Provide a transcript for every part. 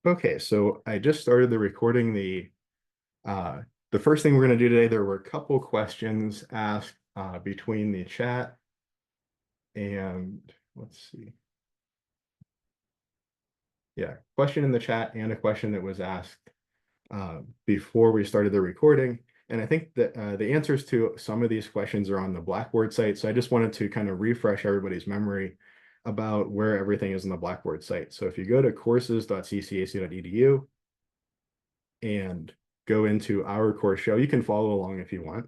Okay, so I just started the recording. The first thing we're going to do today, there were a couple questions asked between the chat and let's see. Yeah, question in the chat and a question that was asked before we started the recording. And I think that the answers to some of these questions are on the Blackboard site. So I just wanted to kind of refresh everybody's memory about where everything is on the Blackboard site. So if you go to courses.ccac.edu and go into our course show, you can follow along if you want.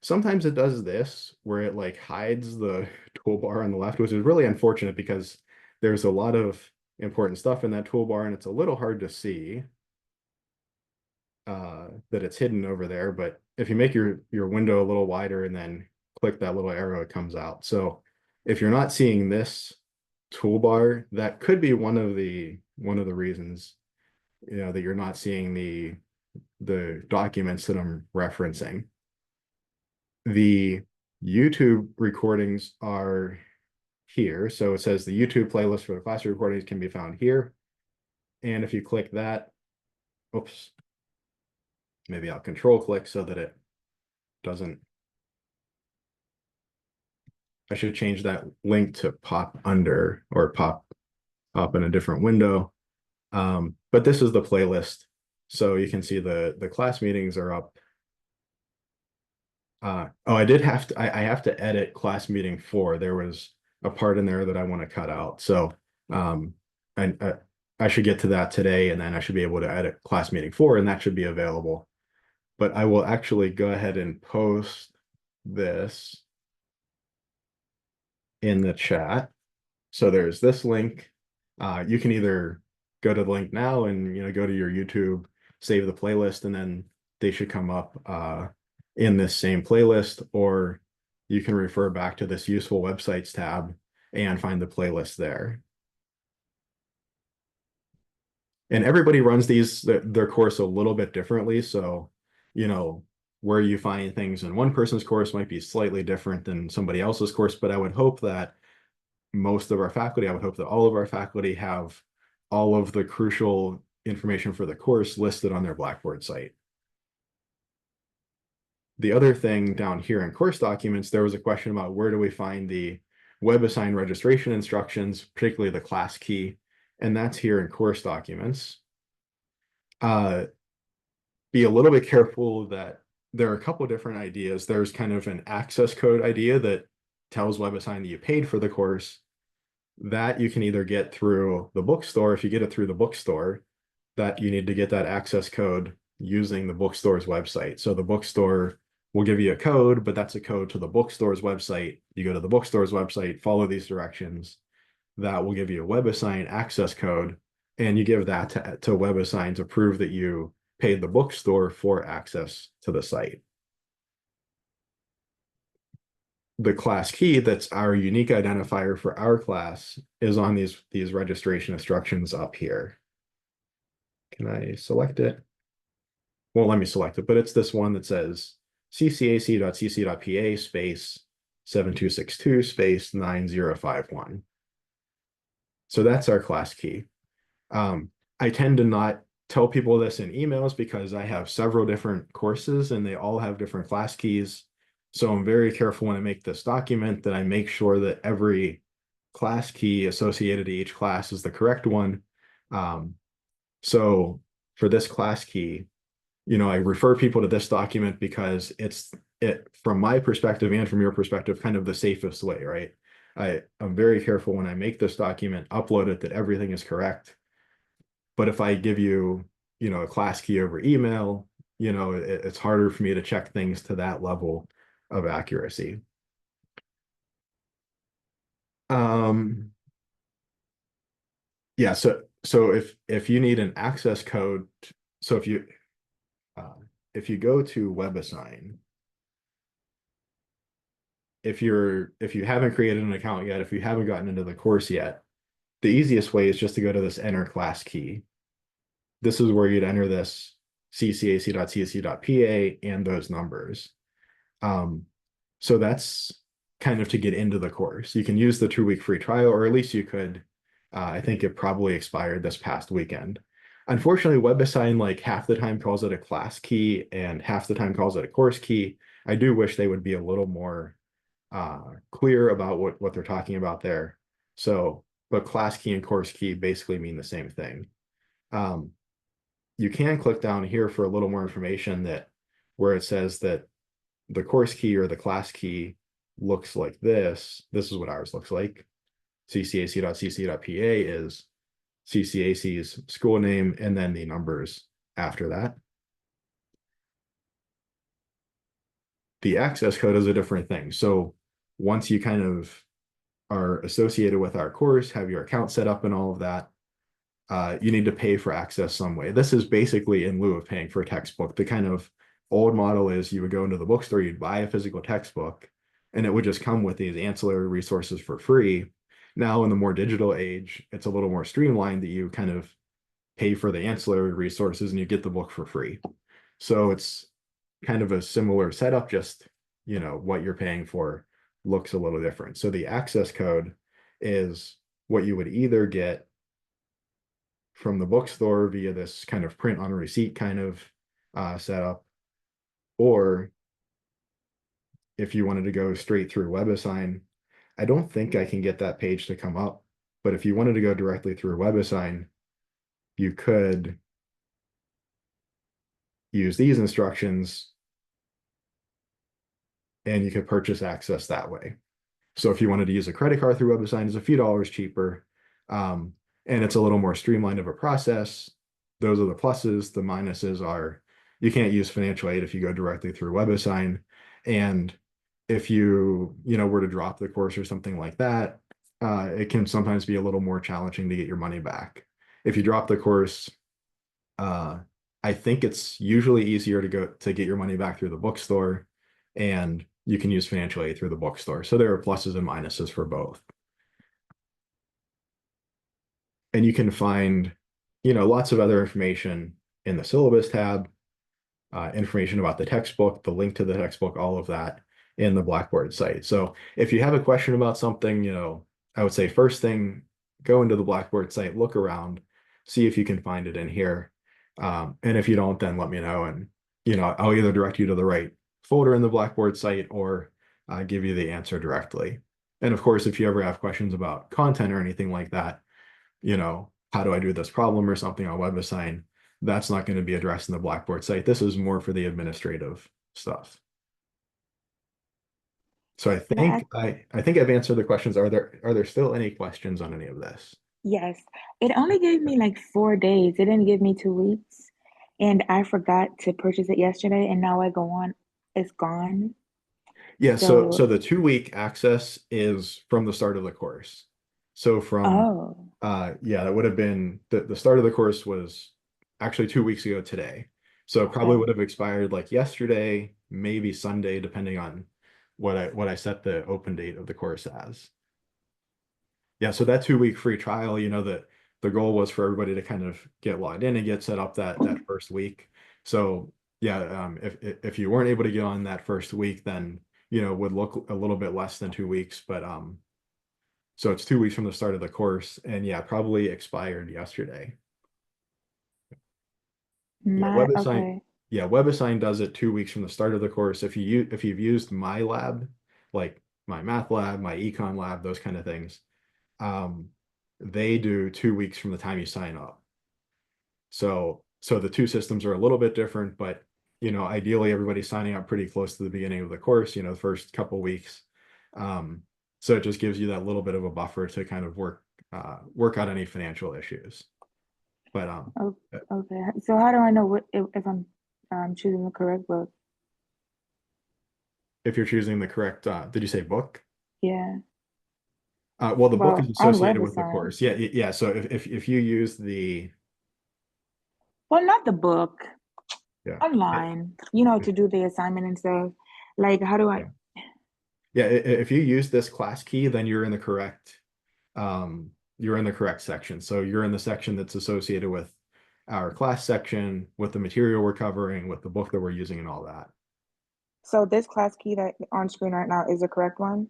Sometimes it does this where it like hides the toolbar on the left, which is really unfortunate because there's a lot of important stuff in that toolbar and it's a little hard to see that it's hidden over there. But if you make your window a little wider and then click that little arrow, it comes out. So if you're not seeing this toolbar, that could be one of the reasons, that you're not seeing the documents that I'm referencing. The YouTube recordings are here. So it says the YouTube playlist for the class recordings can be found here. And if you click that, oops, maybe I'll control click so that it doesn't. I should change that link to pop under or pop up in a different window. But this is the playlist. So you can see the class meetings are up. Oh, I did have to, I have to edit class meeting 4. There was a part in there that I want to cut out. So I should get to that today, and then I should be able to edit class meeting 4, and that should be available. But I will actually go ahead and post this in the chat. So there's this link. You can either go to the link now and go to your YouTube, save the playlist, and then they should come up in this same playlist, or you can refer back to this useful websites tab and find the playlist there. And everybody runs their course a little bit differently. So, where you find things in one person's course might be slightly different than somebody else's course, but I would hope that most of our faculty, I would hope that all of our faculty have all of the crucial information for the course listed on their Blackboard site. The other thing down here in course documents, there was a question about where do we find the WebAssign registration instructions, particularly the class key, and that's here in course documents. Be a little bit careful that there are a couple of different ideas. There's kind of an access code idea that tells WebAssign that you paid for the course. That you can either get through the bookstore. If you get it through the bookstore, that you need to get that access code using the bookstore's website. So the bookstore will give you a code, but that's a code to the bookstore's website. You go to the bookstore's website, follow these directions. That will give you a WebAssign access code, and you give that to WebAssign to prove that you paid the bookstore for access to the site. The class key, that's our unique identifier for our class, is on these registration instructions up here. Can I select it? Won't let me select it, but it's this one that says ccac.cc.pa space 7262 space 9051. So that's our class key. I tend to not tell people this in emails because I have several different courses and they all have different class keys. So I'm very careful when I make this document that I make sure that every class key associated to each class is the correct one. So for this class key, I refer people to this document because it's from my perspective and from your perspective, kind of the safest way, right? I'm very careful when I make this document, upload it, that everything is correct. But if I give you, a class key over email, it's harder for me to check things to that level of accuracy. Yeah, so if you need an access code, so if you go to WebAssign, if you haven't created an account yet, if you haven't gotten into the course yet, the easiest way is just to go to this enter class key. This is where you'd enter this ccac.cc.pa and those numbers. So that's kind of to get into the course. You can use the 2-week free trial, or at least you could I think it probably expired this past weekend. Unfortunately, WebAssign like half the time calls it a class key and half the time calls it a course key. I do wish they would be a little more clear about what they're talking about there. So, but class key and course key basically mean the same thing. Um, you can click down here for a little more information that where it says that the course key or the class key looks like this. This is what ours looks like. ccac.cc.pa is CCAC's school name and then the numbers after that. The access code is a different thing. So once you kind of are associated with our course, have your account set up and all of that, you need to pay for access some way. This is basically in lieu of paying for a textbook. The kind of old model is you would go into the bookstore, you'd buy a physical textbook, and it would just come with these ancillary resources for free. Now, in the more digital age, it's a little more streamlined that you kind of pay for the ancillary resources and you get the book for free. So it's kind of a similar setup, just, what you're paying for looks a little different. So the access code is what you would either get from the bookstore via this kind of print on a receipt kind of setup, or if you wanted to go straight through WebAssign, I don't think I can get that page to come up, but if you wanted to go directly through WebAssign, you could use these instructions and you could purchase access that way. So if you wanted to use a credit card through WebAssign, it's a few dollars cheaper, and it's a little more streamlined of a process. Those are the pluses. The minuses are you can't use financial aid if you go directly through WebAssign. And if you were to drop the course or something like that, it can sometimes be a little more challenging to get your money back. If you drop the course, I think it's usually easier to get your money back through the bookstore, and you can use financial aid through the bookstore. So there are pluses and minuses for both. And you can find, lots of other information in the syllabus tab, information about the textbook, the link to the textbook, all of that in the Blackboard site. So if you have a question about something, I would say first thing, go into the Blackboard site, look around, see if you can find it in here. And if you don't, then let me know. And, I'll either direct you to the right folder in the Blackboard site or give you the answer directly. And of course, if you ever have questions about content or anything like that, how do I do this problem or something on WebAssign, that's not going to be addressed in the Blackboard site. This is more for the administrative stuff. So I think I've answered the questions. Are there still any questions on any of this? Yes, it only gave me like 4 days. It didn't give me 2 weeks. And I forgot to purchase it yesterday, and now I go on, it's gone. Yeah, so So, the 2 week access is from the start of the course. So from oh, yeah, that would have been the start of the course was actually 2 weeks ago today. So it probably okay. would have expired like yesterday, maybe Sunday, depending on what I set the open date of the course as. Yeah, so that 2 week free trial, that the goal was for everybody to kind of get logged in and get set up that first week. So yeah, if you weren't able to get on that first week, then would look a little bit less than 2 weeks, but so it's 2 weeks from the start of the course, and yeah, probably expired yesterday. Yeah, WebAssign, Okay. yeah, WebAssign does it 2 weeks from the start of the course. If you've used my lab, like my math lab, my econ lab, those kind of things, um, they do 2 weeks from the time you sign up. So the two systems are a little bit different, but ideally everybody's signing up pretty close to the beginning of the course, the first couple weeks. Um, so it just gives you that little bit of a buffer to kind of work out any financial issues. But Oh, okay. So how do I know if I'm choosing the correct book? if you're choosing the correct, did you say book? Yeah. Well, the book is Well, on associated with the WebAssign. course. Yeah, yeah. So if you use the Well, not the book. yeah, Online, to do the assignment and stuff. Like, how do I? yeah, yeah, if you use this class key, then you're in the correct section. So you're in the section that's associated with our class section, with the material we're covering, with the book that we're using, and all that. So this class key that on screen right now is the correct one?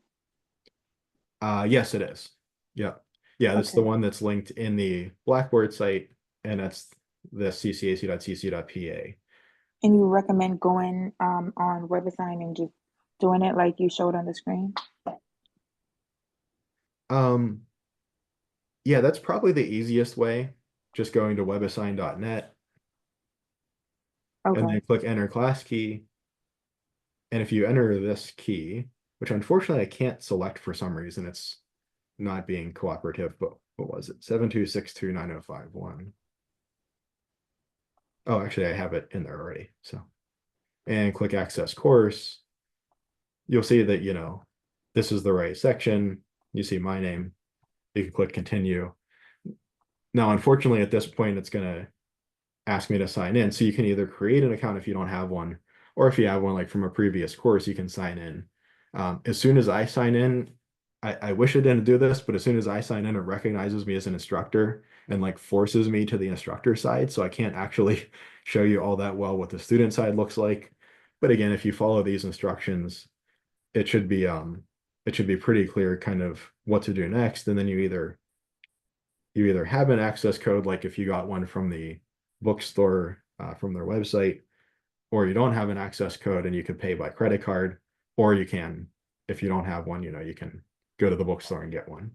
Yes, it is. Yeah. Yeah, that's the Okay. one that's linked in the Blackboard site, and that's the ccac.cc.pa. And you recommend going on WebAssign and just doing it like you showed on the screen? Um, yeah, that's probably the easiest way. Just going to webassign.net and Okay. then click enter class key. And if you enter this key, which unfortunately I can't select for some reason, it's not being cooperative, but what was it? 7262905 Oh, actually, I have it in there already. So, and click access course. You'll see that, this is the right section. You see my name. You can click continue. Now, unfortunately, at this point, it's going to ask me to sign in. So you can either create an account if you don't have one, or if you have one like from a previous course, you can sign in. As soon as I sign in, I wish it didn't do this, but as soon as I sign in, it recognizes me as an instructor and like forces me to the instructor side. So I can't actually show you all that well what the student side looks like. But again, if you follow these instructions, it should be pretty clear kind of what to do next. And then you either have an access code, like if you got one from the bookstore from their website, or you don't have an access code and you could pay by credit card, or you can, if you don't have one, you can go to the bookstore and get one.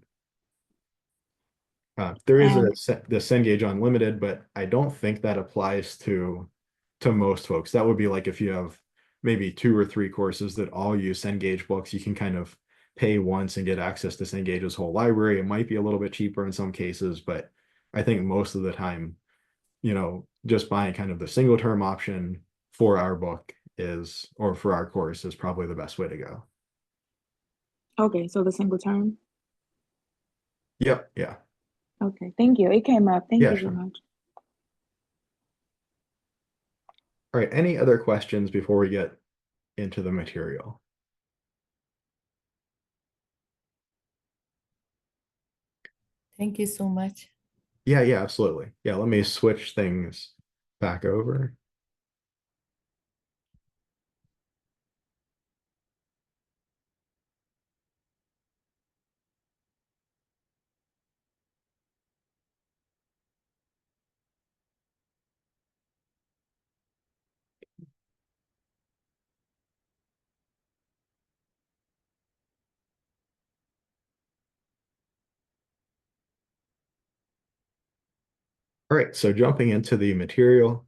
There is And the Cengage Unlimited, but I don't think that applies to most folks. That would be like if you have maybe 2 or 3 courses that all use Cengage books, you can kind of pay once and get access to Cengage's whole library. It might be a little bit cheaper in some cases, but I think most of the time, just buying kind of the single term option for our book or for our course is probably the best way to go. okay, so the single term. Yep. Yeah. Okay, thank you. It came up. Thank Yeah, you so sure. much. All right. Any other questions before we get into the material? Thank you so much. Yeah, yeah, absolutely. Yeah, let me switch things back over. All right, so jumping into the material.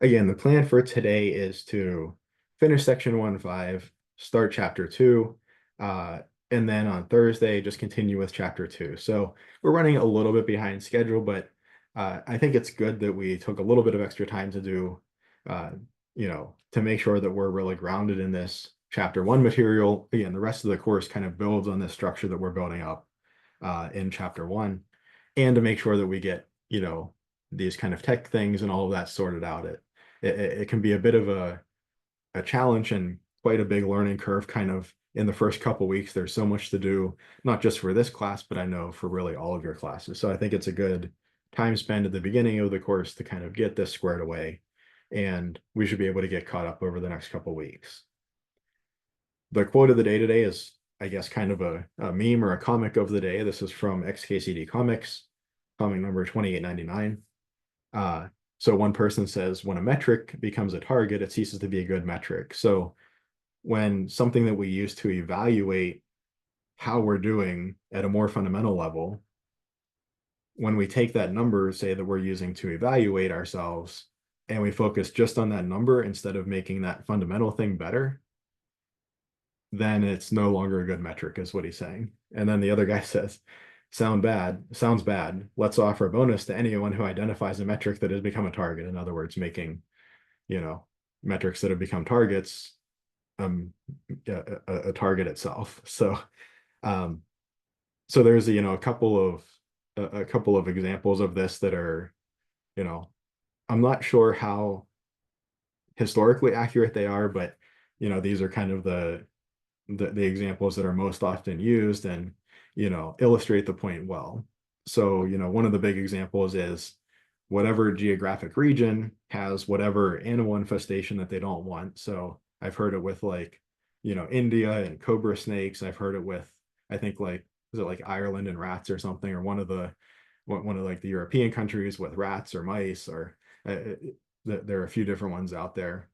Again, the plan for today is to finish section 1.5, start chapter 2, and then on Thursday, just continue with chapter 2. So we're running a little bit behind schedule, but I think it's good that we took a little bit of extra time to do, to make sure that we're really grounded in this chapter 1 material. Again, the rest of the course kind of builds on this structure that we're building up in chapter 1, and to make sure that we get, these kind of tech things and all of that sorted out. It can be a bit of a challenge and quite a big learning curve kind of in the first couple weeks. There's so much to do, not just for this class, but I know for really all of your classes. So I think it's a good time spent at the beginning of the course to kind of get this squared away, and we should be able to get caught up over the next couple weeks. The quote of the day today is, I guess, kind of a meme or a comic of the day. This is from XKCD Comics, comic number 2899. So one person says, when a metric becomes a target, it ceases to be a good metric. So when something that we use to evaluate how we're doing at a more fundamental level, when we take that number, say that we're using to evaluate ourselves, and we focus just on that number instead of making that fundamental thing better, then it's no longer a good metric, is what he's saying. And then the other guy says, sounds bad. Let's offer a bonus to anyone who identifies a metric that has become a target. In other words, making, metrics that have become targets, a target itself. Um, so there's, a couple of examples of this that are, I'm not sure how historically accurate they are, but, these are kind of the examples that are most often used and, illustrate the point well. So, one of the big examples is whatever geographic region has whatever animal infestation that they don't want. So I've heard it with like, India and cobra snakes. I've heard it with, I think, like is it like Ireland and rats or something, or one of like the European countries with rats or mice, or there are a few different ones out there.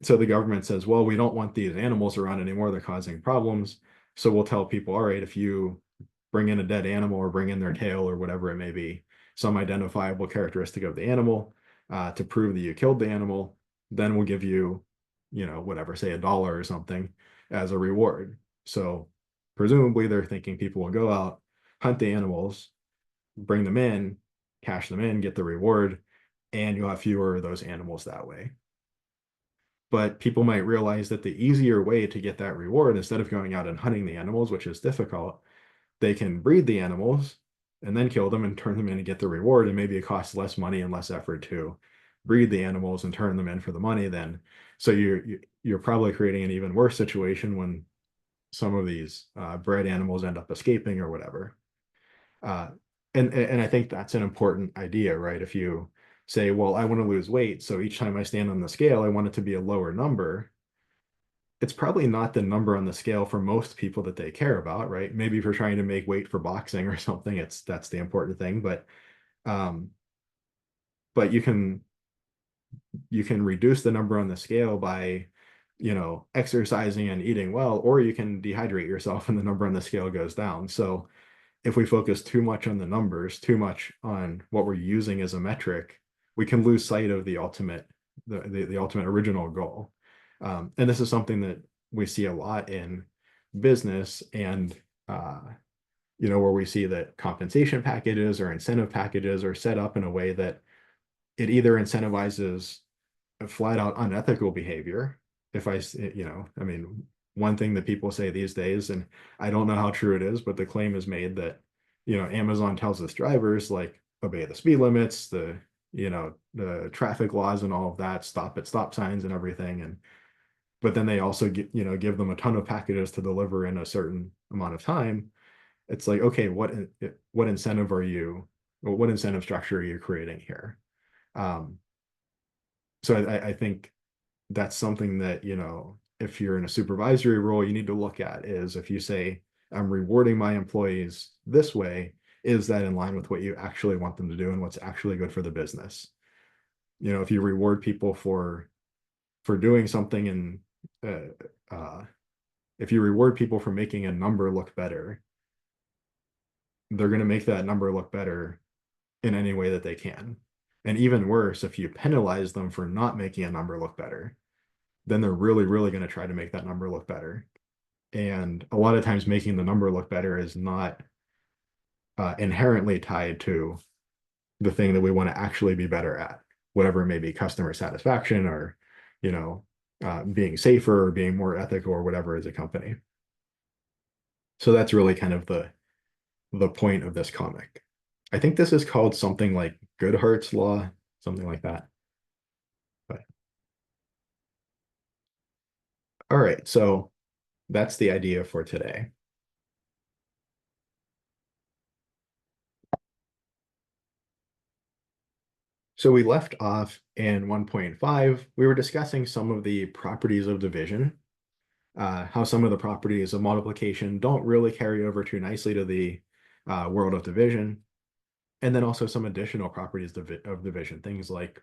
So the government says, well, we don't want these animals around anymore. They're causing problems. So we'll tell people, all right, if you bring in a dead animal or bring in their tail or whatever it may be, some identifiable characteristic of the animal to prove that you killed the animal, then we'll give you, whatever, say $1 or something as a reward. So presumably they're thinking people will go out, hunt the animals, bring them in, cash them in, get the reward, and you'll have fewer of those animals that way. But people might realize that the easier way to get that reward, instead of going out and hunting the animals, which is difficult, they can breed the animals and then kill them and turn them in and get the reward. And maybe it costs less money and less effort to breed the animals and turn them in for the money then. So you're probably creating an even worse situation when some of these bred animals end up escaping or whatever. And I think that's an important idea, right? If you say, well, I want to lose weight, so each time I stand on the scale, I want it to be a lower number. It's probably not the number on the scale for most people that they care about, right? Maybe if you're trying to make weight for boxing or something, that's the important thing. Um, but you can reduce the number on the scale by, exercising and eating well, or you can dehydrate yourself and the number on the scale goes down. So if we focus too much on the numbers, too much on what we're using as a metric, we can lose sight of the ultimate, the ultimate original goal. And this is something that we see a lot in business and, where we see that compensation packages or incentive packages are set up in a way that it either incentivizes a flat out unethical behavior. I mean, one thing that people say these days, and I don't know how true it is, but the claim is made that, Amazon tells its drivers like obey the speed limits, the traffic laws and all of that, stop at stop signs and everything. But then they also give them a ton of packages to deliver in a certain amount of time. It's like, okay, what incentive what incentive structure are you creating here? So I think that's something that, if you're in a supervisory role, you need to look at is if you say, I'm rewarding my employees this way, is that in line with what you actually want them to do and what's actually good for the business? If you reward people for doing something and if you reward people for making a number look better, they're going to make that number look better in any way that they can. And even worse, if you penalize them for not making a number look better, then they're really, really going to try to make that number look better. And a lot of times making the number look better is not inherently tied to the thing that we want to actually be better at, whatever it may be, customer satisfaction or, being safer or being more ethical or whatever as a company. So that's really kind of the point of this comic. I think this is called something like Goodhart's Law, something like that. But all right, so that's the idea for today. So we left off in 1.5. We were discussing some of the properties of division, how some of the properties of multiplication don't really carry over too nicely to the world of division. And then also some additional properties of division, things like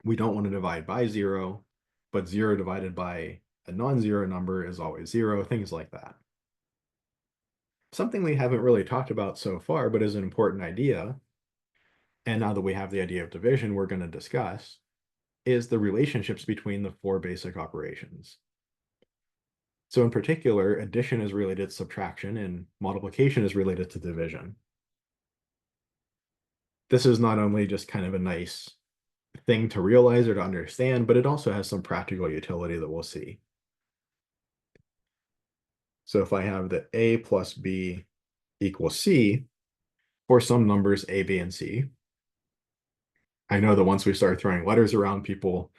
we don't want to divide by 0, but 0 divided by a non-zero number is always 0, things like that. Something we haven't really talked about so far, but is an important idea, and now that we have the idea of division we're going to discuss, is the relationships between the 4 basic operations. So in particular, addition is related to subtraction and multiplication is related to division. This is not only just kind of a nice thing to realize or to understand, but it also has some practical utility that we'll see. So if I have that a plus b equals c for some numbers a, b, and c, I know that once we start throwing letters around, people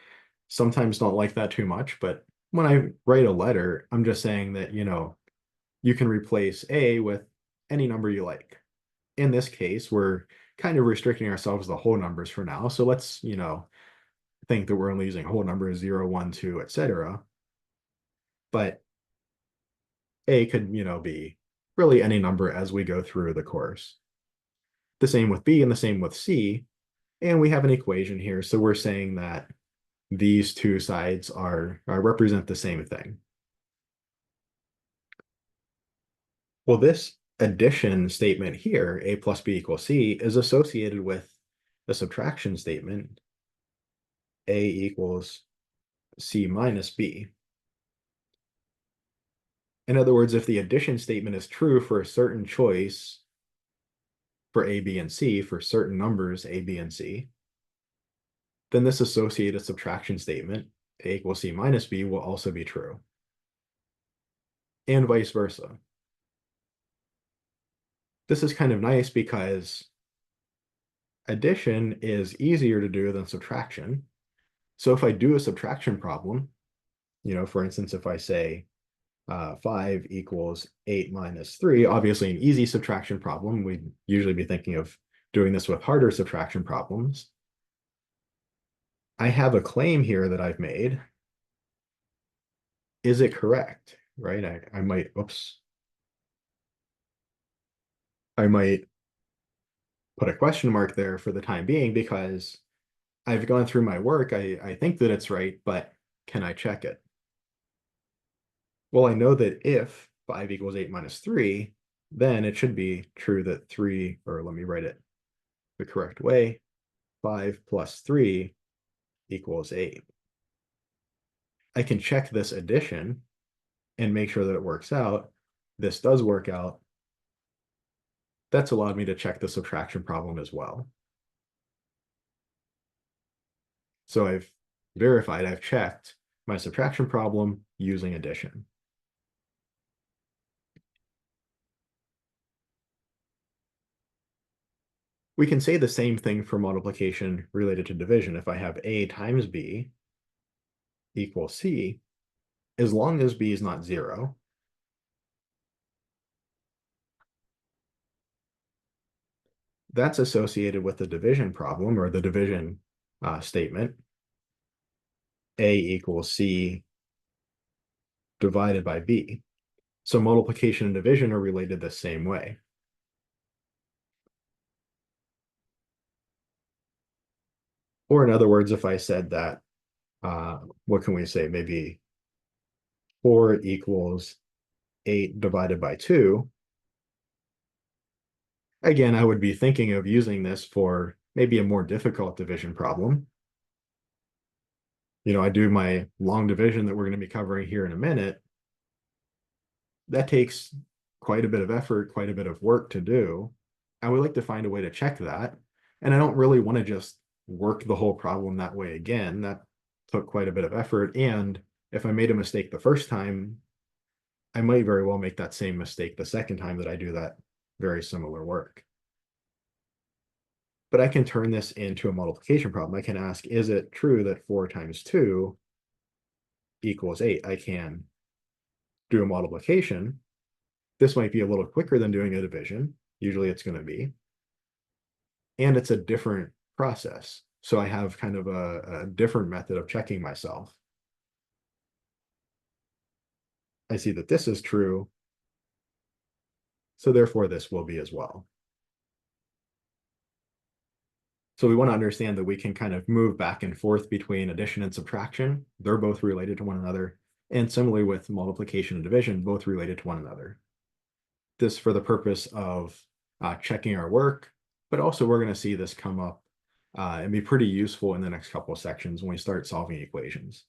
sometimes don't like that too much, but when I write a letter, I'm just saying that, you can replace a with any number you like. In this case, we're kind of restricting ourselves to whole numbers for now. So let's, think that we're only using whole numbers 0, 1, 2, etc. But a could, be really any number as we go through the course. The same with B and the same with C. And we have an equation here. So we're saying that these two sides represent the same thing. Well, this addition statement here, A plus B equals C, is associated with the subtraction statement, A equals C minus B. In other words, if the addition statement is true for a certain choice for A, B, and C, for certain numbers A, B, and C, then this associated subtraction statement, A equals C minus B, will also be true. And vice versa. This is kind of nice because addition is easier to do than subtraction. So if I do a subtraction problem, for instance, if I say 5 equals 8 minus 3, obviously an easy subtraction problem. We'd usually be thinking of doing this with harder subtraction problems. I have a claim here that I've made. Is it correct? Right? I might, oops. I might put a question mark there for the time being because I've gone through my work. I think that it's right, but can I check it? Well, I know that if 5 equals 8 minus 3, then it should be true that 3, or let me write it the correct way, 5 plus 3 equals 8. I can check this addition and make sure that it works out. This does work out. That's allowed me to check the subtraction problem as well. So I've verified, I've checked my subtraction problem using addition. We can say the same thing for multiplication related to division. If I have A times B equals C, as long as B is not 0, that's associated with the division problem or the division statement. A equals C divided by B. So multiplication and division are related the same way. Or in other words, if I said that, what can we say? Maybe 4 equals 8 divided by 2. Again, I would be thinking of using this for maybe a more difficult division problem. I do my long division that we're going to be covering here in a minute. That takes quite a bit of effort, quite a bit of work to do. I would like to find a way to check that. And I don't really want to just work the whole problem that way again. That took quite a bit of effort. And if I made a mistake the first time, I might very well make that same mistake the second time that I do that very similar work. But I can turn this into a multiplication problem. I can ask, is it true that 4 times 2 equals 8? I can do a multiplication. This might be a little quicker than doing a division. Usually it's going to be. And it's a different process. So I have kind of a different method of checking myself. I see that this is true. So therefore this will be as well. So we want to understand that we can kind of move back and forth between addition and subtraction. They're both related to one another. And similarly with multiplication and division, both related to one another. This for the purpose of checking our work, but also we're going to see this come up and be pretty useful in the next couple of sections when we start solving equations.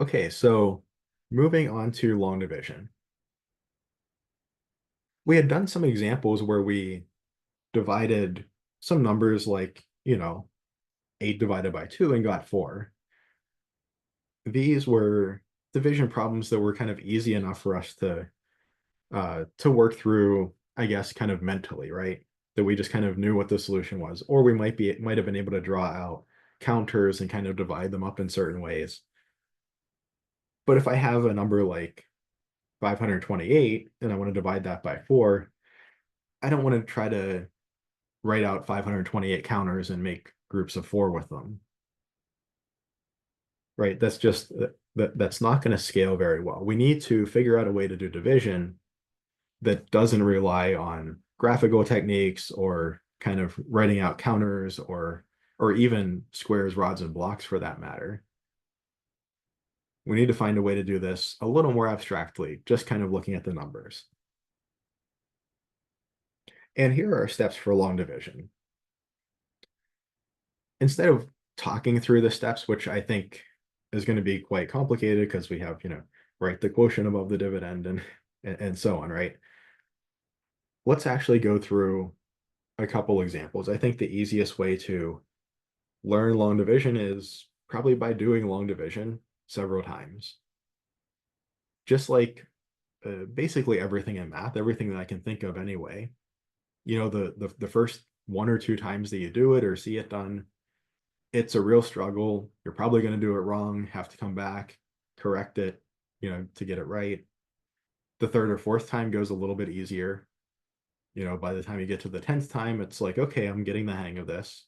Okay, so moving on to long division. We had done some examples where we divided some numbers like, 8 divided by 2 and got 4. These were division problems that were kind of easy enough for us to work through, I guess, kind of mentally, right? That we just kind of knew what the solution was, or we might have been able to draw out counters and kind of divide them up in certain ways. But if I have a number like 528 and I want to divide that by 4, I don't want to try to write out 528 counters and make groups of 4 with them. right? That's just that's not going to scale very well. We need to figure out a way to do division that doesn't rely on graphical techniques or kind of writing out counters or even squares, rods, and blocks for that matter. We need to find a way to do this a little more abstractly, just kind of looking at the numbers. And here are steps for long division. Instead of talking through the steps, which I think is going to be quite complicated because we have, write the quotient above the dividend and so on, right? Let's actually go through a couple examples. I think the easiest way to learn long division is probably by doing long division several times. Just like basically everything in math, everything that I can think of anyway. The first one or two times that you do it or see it done, it's a real struggle. You're probably going to do it wrong, have to come back, correct it, to get it right. The third or fourth time goes a little bit easier. By the time you get to the 10th time, it's like, okay, I'm getting the hang of this.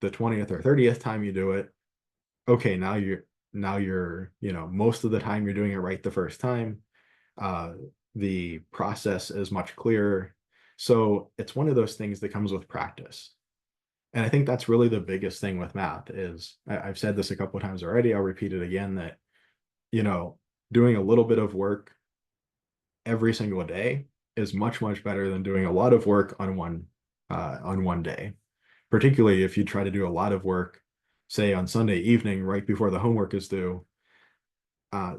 The 20th or 30th time you do it, okay, now you're, most of the time you're doing it right the first time. The process is much clearer. So it's one of those things that comes with practice. And I think that's really the biggest thing with math is, I've said this a couple of times already, I'll repeat it again, that, doing a little bit of work every single day is much, much better than doing a lot of work on one day. Particularly if you try to do a lot of work, say on Sunday evening, right before the homework is due,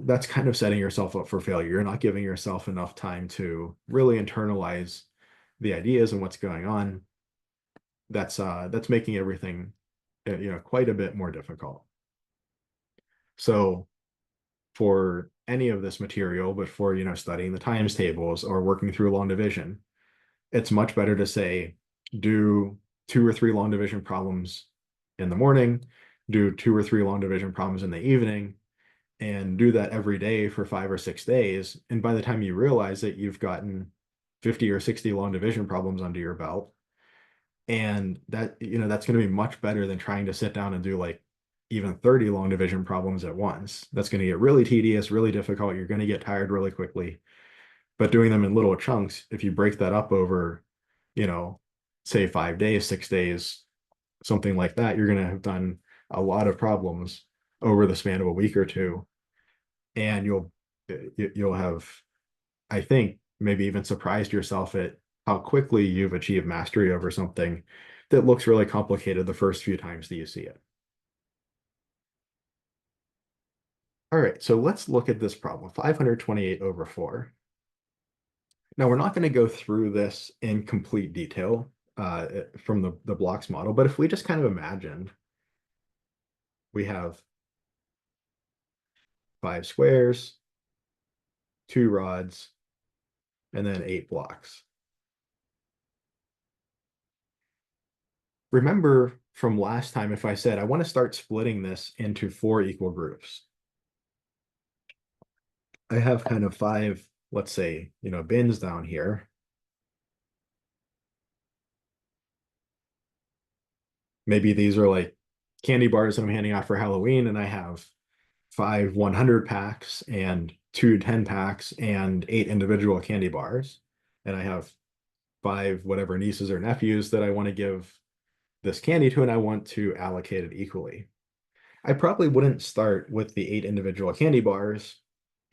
that's kind of setting yourself up for failure. You're not giving yourself enough time to really internalize the ideas and what's going on. That's making everything, quite a bit more difficult. So for any of this material, but for, studying the times tables or working through long division, it's much better to say, do 2 or 3 long division problems in the morning, do 2 or 3 long division problems in the evening, and do that every day for 5 or 6 days. And by the time you realize that you've gotten 50 or 60 long division problems under your belt, and that, that's going to be much better than trying to sit down and do like even 30 long division problems at once. That's going to get really tedious, really difficult. You're going to get tired really quickly. But doing them in little chunks, if you break that up over, say 5 days, 6 days, something like that, you're going to have done a lot of problems over the span of a week or two. And you'll have, I think, maybe even surprised yourself at how quickly you've achieved mastery over something that looks really complicated the first few times that you see it. All right, so let's look at this problem, 528 over 4. Now, we're not going to go through this in complete detail from the blocks model, but if we just kind of imagine we have 5 squares, 2 rods, and then 8 blocks. Remember from last time, if I said I want to start splitting this into 4 equal groups, I have kind of 5, let's say, bins down here. Maybe these are like candy bars that I'm handing out for Halloween, and I have 5 100 packs and 2 10 packs and 8 individual candy bars. And I have 5 whatever nieces or nephews that I want to give this candy to, and I want to allocate it equally. I probably wouldn't start with the 8 individual candy bars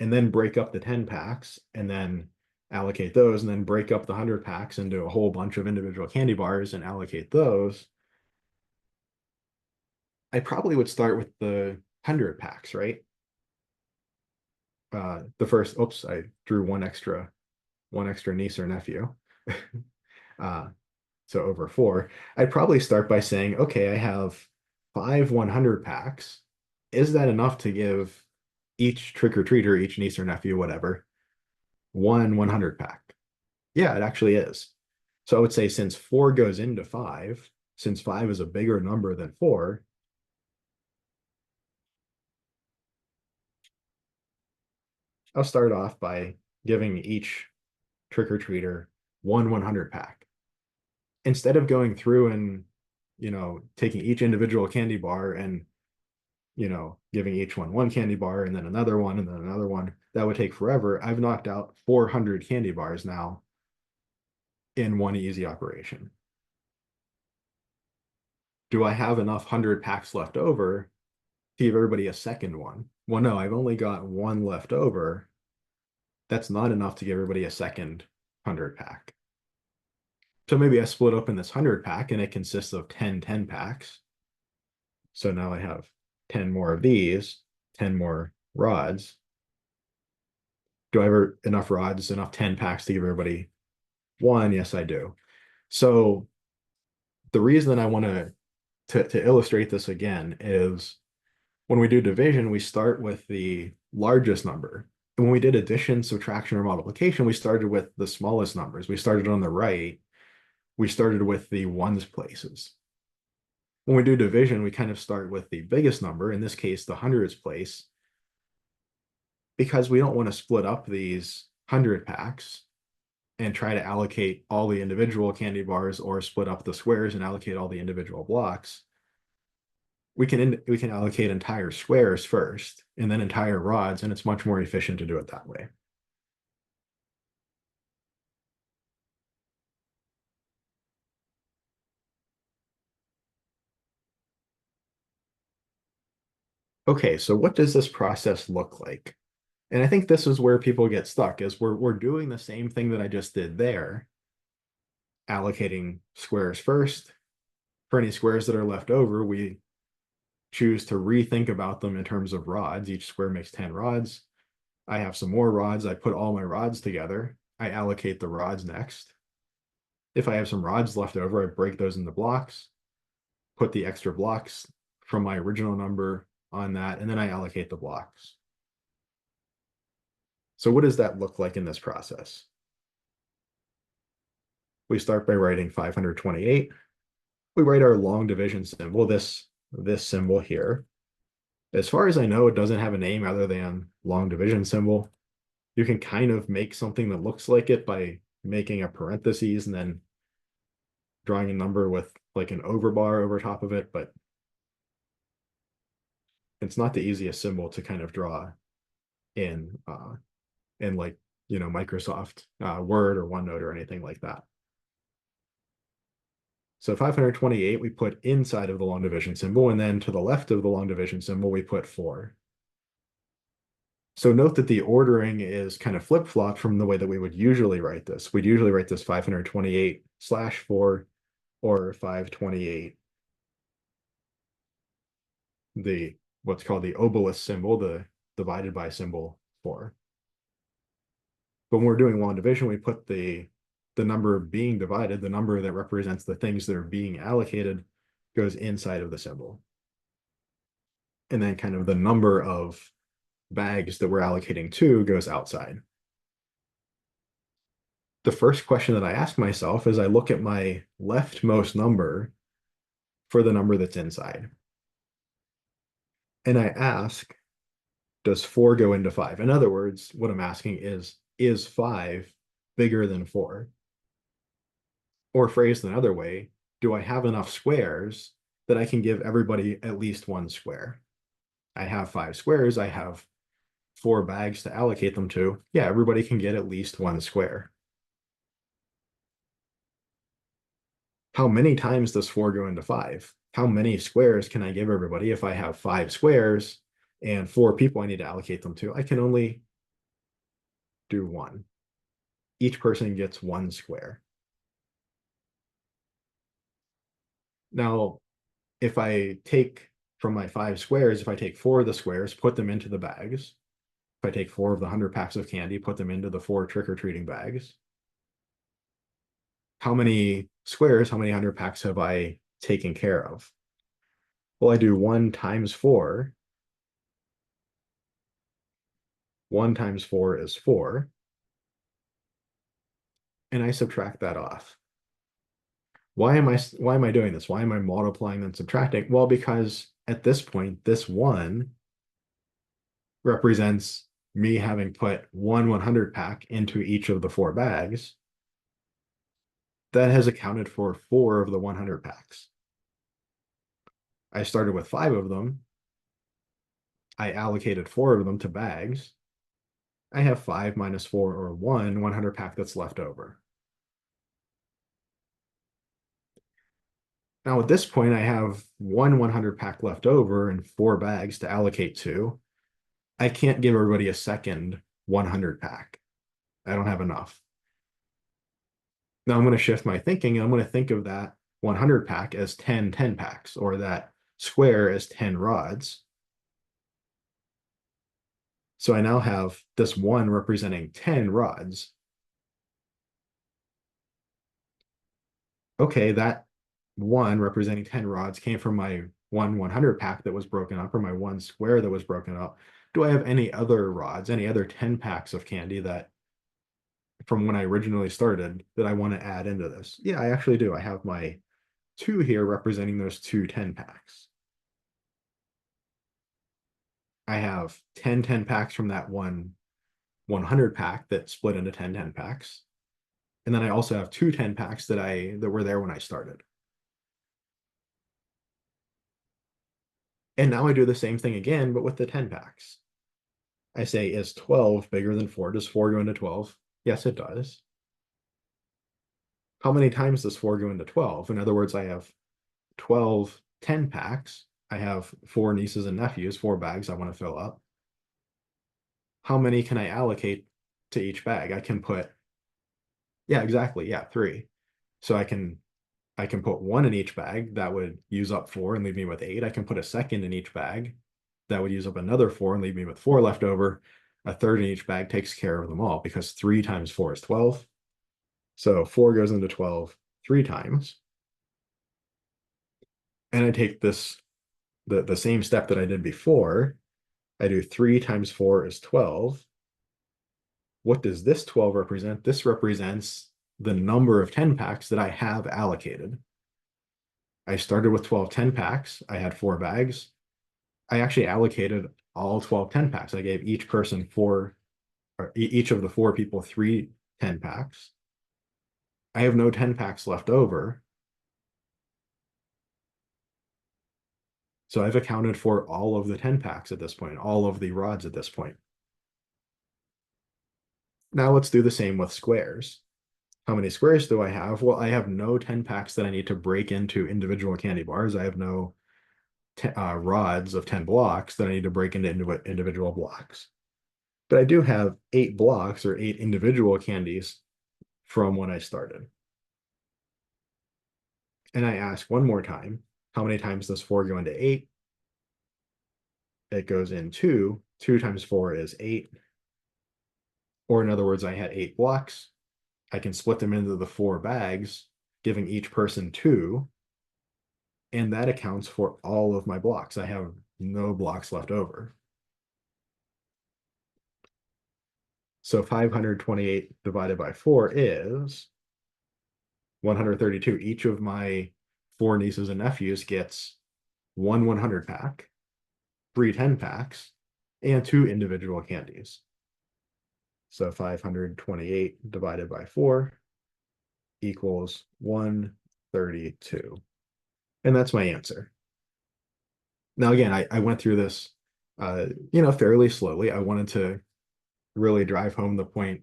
and then break up the 10 packs and then allocate those, and then break up the 100 packs into a whole bunch of individual candy bars and allocate those. I probably would start with the 100 packs, right? The first, oops, I drew one extra niece or nephew. So over 4, I'd probably start by saying, okay, I have 5 100 packs. Is that enough to give each trick-or-treater, each niece or nephew, whatever, 1 100 pack? Yeah, it actually is. So I would say since 4 goes into 5, since 5 is a bigger number than 4, I'll start off by giving each trick-or-treater 1 100 pack. Instead of going through and, taking each individual candy bar and giving each one candy bar and then another one and then another one. That would take forever. I've knocked out 400 candy bars now in one easy operation. Do I have enough 100 packs left over to give everybody a second one? Well, no, I've only got one left over. That's not enough to give everybody a second 100 pack. So maybe I split open this 100 pack and it consists of 10 packs. So now I have 10 more of these, 10 more rods. Do I have enough rods, enough 10 packs to give everybody one? Yes, I do. So the reason I want to illustrate this again is when we do division, we start with the largest number. And when we did addition, subtraction, or multiplication, we started with the smallest numbers. We started on the right. We started with the ones places. When we do division, we kind of start with the biggest number, in this case, the hundreds place, because we don't want to split up these 100 packs and try to allocate all the individual candy bars or split up the squares and allocate all the individual blocks. We can allocate entire squares first and then entire rods, and it's much more efficient to do it that way. Okay, so what does this process look like? And I think this is where people get stuck, is we're doing the same thing that I just did there, allocating squares first. For any squares that are left over, we choose to rethink about them in terms of rods. Each square makes 10 rods. I have some more rods. I put all my rods together. I allocate the rods next. If I have some rods left over, I break those into blocks, put the extra blocks from my original number on that, and then I allocate the blocks. So what does that look like in this process? We start by writing 528. We write our long division symbol, this symbol here. As far as I know, it doesn't have a name other than long division symbol. You can kind of make something that looks like it by making a parentheses and then drawing a number with like an overbar over top of it, but it's not the easiest symbol to kind of draw in like Microsoft Word or OneNote or anything like that. So 528 we put inside of the long division symbol, and then to the left of the long division symbol we put 4. So note that the ordering is kind of flip-flop from the way that we would usually write this. We'd usually write this 528/4 or 528, the what's called the obelisk symbol, the divided by symbol 4. But when we're doing long division, we put the number being divided, the number that represents the things that are being allocated, goes inside of the symbol. And then kind of the number of bags that we're allocating to goes outside. The first question that I ask myself is I look at my leftmost number for the number that's inside. And I ask, does 4 go into 5? In other words, what I'm asking is 5 bigger than 4? Or phrased another way, do I have enough squares that I can give everybody at least one square? I have 5 squares. I have 4 bags to allocate them to. Yeah, everybody can get at least one square. How many times does 4 go into 5? How many squares can I give everybody if I have 5 squares and 4 people I need to allocate them to? I can only do 1. Each person gets 1 square. Now, if I take from my 5 squares, if I take 4 of the squares, put them into the bags. If I take 4 of the 100 packs of candy, put them into the 4 trick-or-treating bags. How many squares, how many 100 packs have I taken care of? Well, I do 1 times 4. 1 times 4 is 4. And I subtract that off. Why am I doing this? Why am I multiplying and subtracting? Well, because at this point, this 1 represents me having put 100 pack into each of the 4 bags. That has accounted for 4 of the 100 packs. I started with 5 of them. I allocated 4 of them to bags. I have 5 minus 4 or 100 pack that's left over. Now at this point, I have 100 pack left over and 4 bags to allocate to. I can't give everybody a second 100 pack. I don't have enough. Now I'm going to shift my thinking and I'm going to think of that 100 pack as 10 10 packs, or that square as 10 rods. So I now have this 1 representing 10 rods. Okay, that 1 representing 10 rods came from my 100 pack that was broken up, or my 1 square that was broken up. Do I have any other rods, any other 10 packs of candy that from when I originally started that I want to add into this? Yeah, I actually do. I have my 2 here representing those 2 10 packs. I have 10 10 packs from that 100 pack that split into 10 10 packs. And then I also have 2 10 packs that were there when I started. And now I do the same thing again, but with the 10 packs. I say, is 12 bigger than 4? Does 4 go into 12? Yes, it does. How many times does 4 go into 12? In other words, I have 12 10 packs. I have 4 nieces and nephews, 4 bags I want to fill up. How many can I allocate to each bag? I can put, yeah, exactly. Yeah, 3. So I can put 1 in each bag. That would use up 4 and leave me with 8. I can put a second in each bag. That would use up another 4 and leave me with 4 left over. A third in each bag takes care of them all, because 3 times 4 is 12. So 4 goes into 12 3 times. And I take the same step that I did before. I do 3 times 4 is 12. What does this 12 represent? This represents the number of 10 packs that I have allocated. I started with 12 10 packs. I had 4 bags. I actually allocated all 12 10 packs. I gave each person 4, or each of the 4 people 3 10 packs. I have no 10 packs left over. So I've accounted for all of the 10 packs at this point, all of the rods at this point. Now let's do the same with squares. How many squares do I have? Well, I have no 10 packs that I need to break into individual candy bars. I have no rods of 10 blocks that I need to break into individual blocks. But I do have 8 blocks, or 8 individual candies from when I started. And I ask one more time, how many times does 4 go into 8? It goes in 2. 2 times 4 is 8. Or in other words, I had 8 blocks. I can split them into the 4 bags, giving each person 2. And that accounts for all of my blocks. I have no blocks left over. So 528 divided by 4 is 132. Each of my 4 nieces and nephews gets 100 pack, 3 10 packs, and 2 individual candies. So 528 divided by 4 equals 132. And that's my answer. Now, again, I went through this, fairly slowly. I wanted to really drive home the point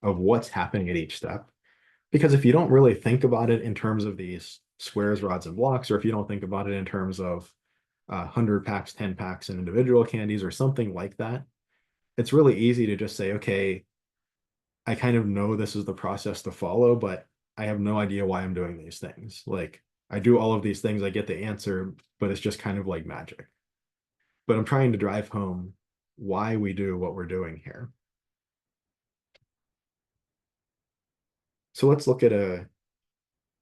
of what's happening at each step. Because if you don't really think about it in terms of these squares, rods, and blocks, or if you don't think about it in terms of 100 packs, 10 packs, and individual candies, or something like that, it's really easy to just say, okay, I kind of know this is the process to follow, but I have no idea why I'm doing these things. Like, I do all of these things, I get the answer, but it's just kind of like magic. But I'm trying to drive home why we do what we're doing here. So let's look at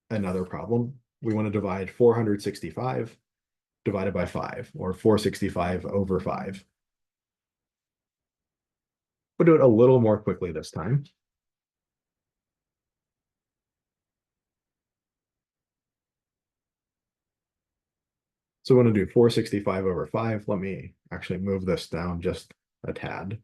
another problem. We want to divide 465 divided by 5, or 465 over 5. We'll do it a little more quickly this time. So we want to do 465 over 5. Let me actually move this down just a tad.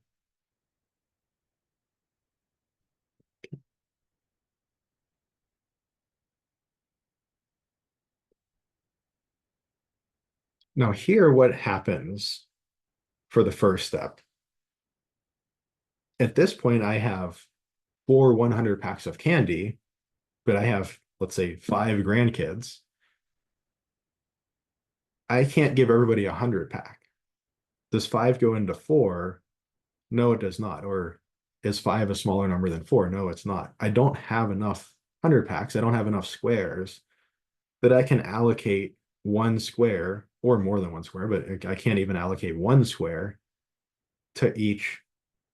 Now here, what happens for the first step. At this point, I have 100 packs of candy, but I have, let's say, 5 grandkids. I can't give everybody 100 pack. Does 5 go into 4? No, it does not. Or is 5 a smaller number than 4? No, it's not. I don't have enough 100 packs. I don't have enough squares that I can allocate 1 square or more than 1 square, but I can't even allocate 1 square to each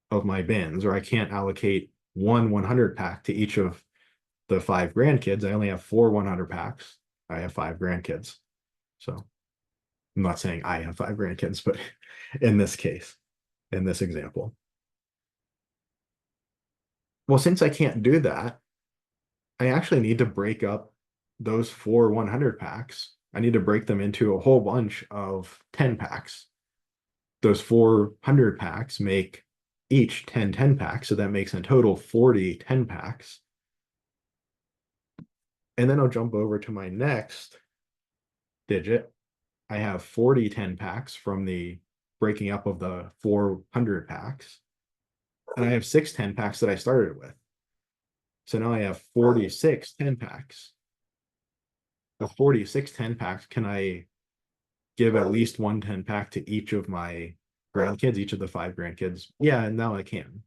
of my bins, or I can't allocate 100 pack to each of the 5 grandkids. I only have 100 packs. I have 5 grandkids. So I'm not saying I have 5 grandkids, but in this case, in this example. Well, since I can't do that, I actually need to break up those 100 packs. I need to break them into a whole bunch of 10 packs. Those 400 packs make each 10 packs. So that makes in total 40 10 packs. And then I'll jump over to my next digit. I have 40 10 packs from the breaking up of the 400 packs. And I have 6 10 packs that I started with. So now I have 46 10 packs. The 46 10 packs, can I give at least 1 10 pack to each of my grandkids, each of the 5 grandkids? Yeah, and now I can.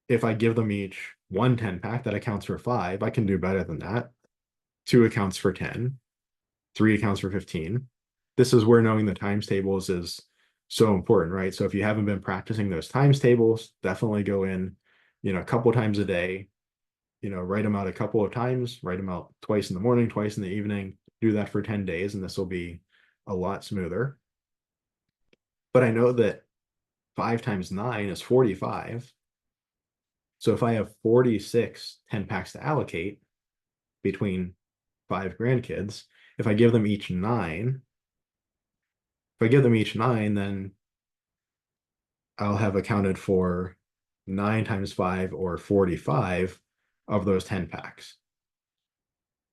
If I give them each 1 10 pack, that accounts for 5. I can do better than that. 2 accounts for 10. 3 accounts for 15. This is where knowing the times tables is so important, right? So if you haven't been practicing those times tables, definitely go in, a couple times a day, write them out a couple of times, write them out twice in the morning, twice in the evening, do that for 10 days, and this will be a lot smoother. But I know that 5 times 9 is 45. So if I have 46 10 packs to allocate between 5 grandkids, if I give them each 9, then I'll have accounted for 9 times 5 or 45 of those 10 packs.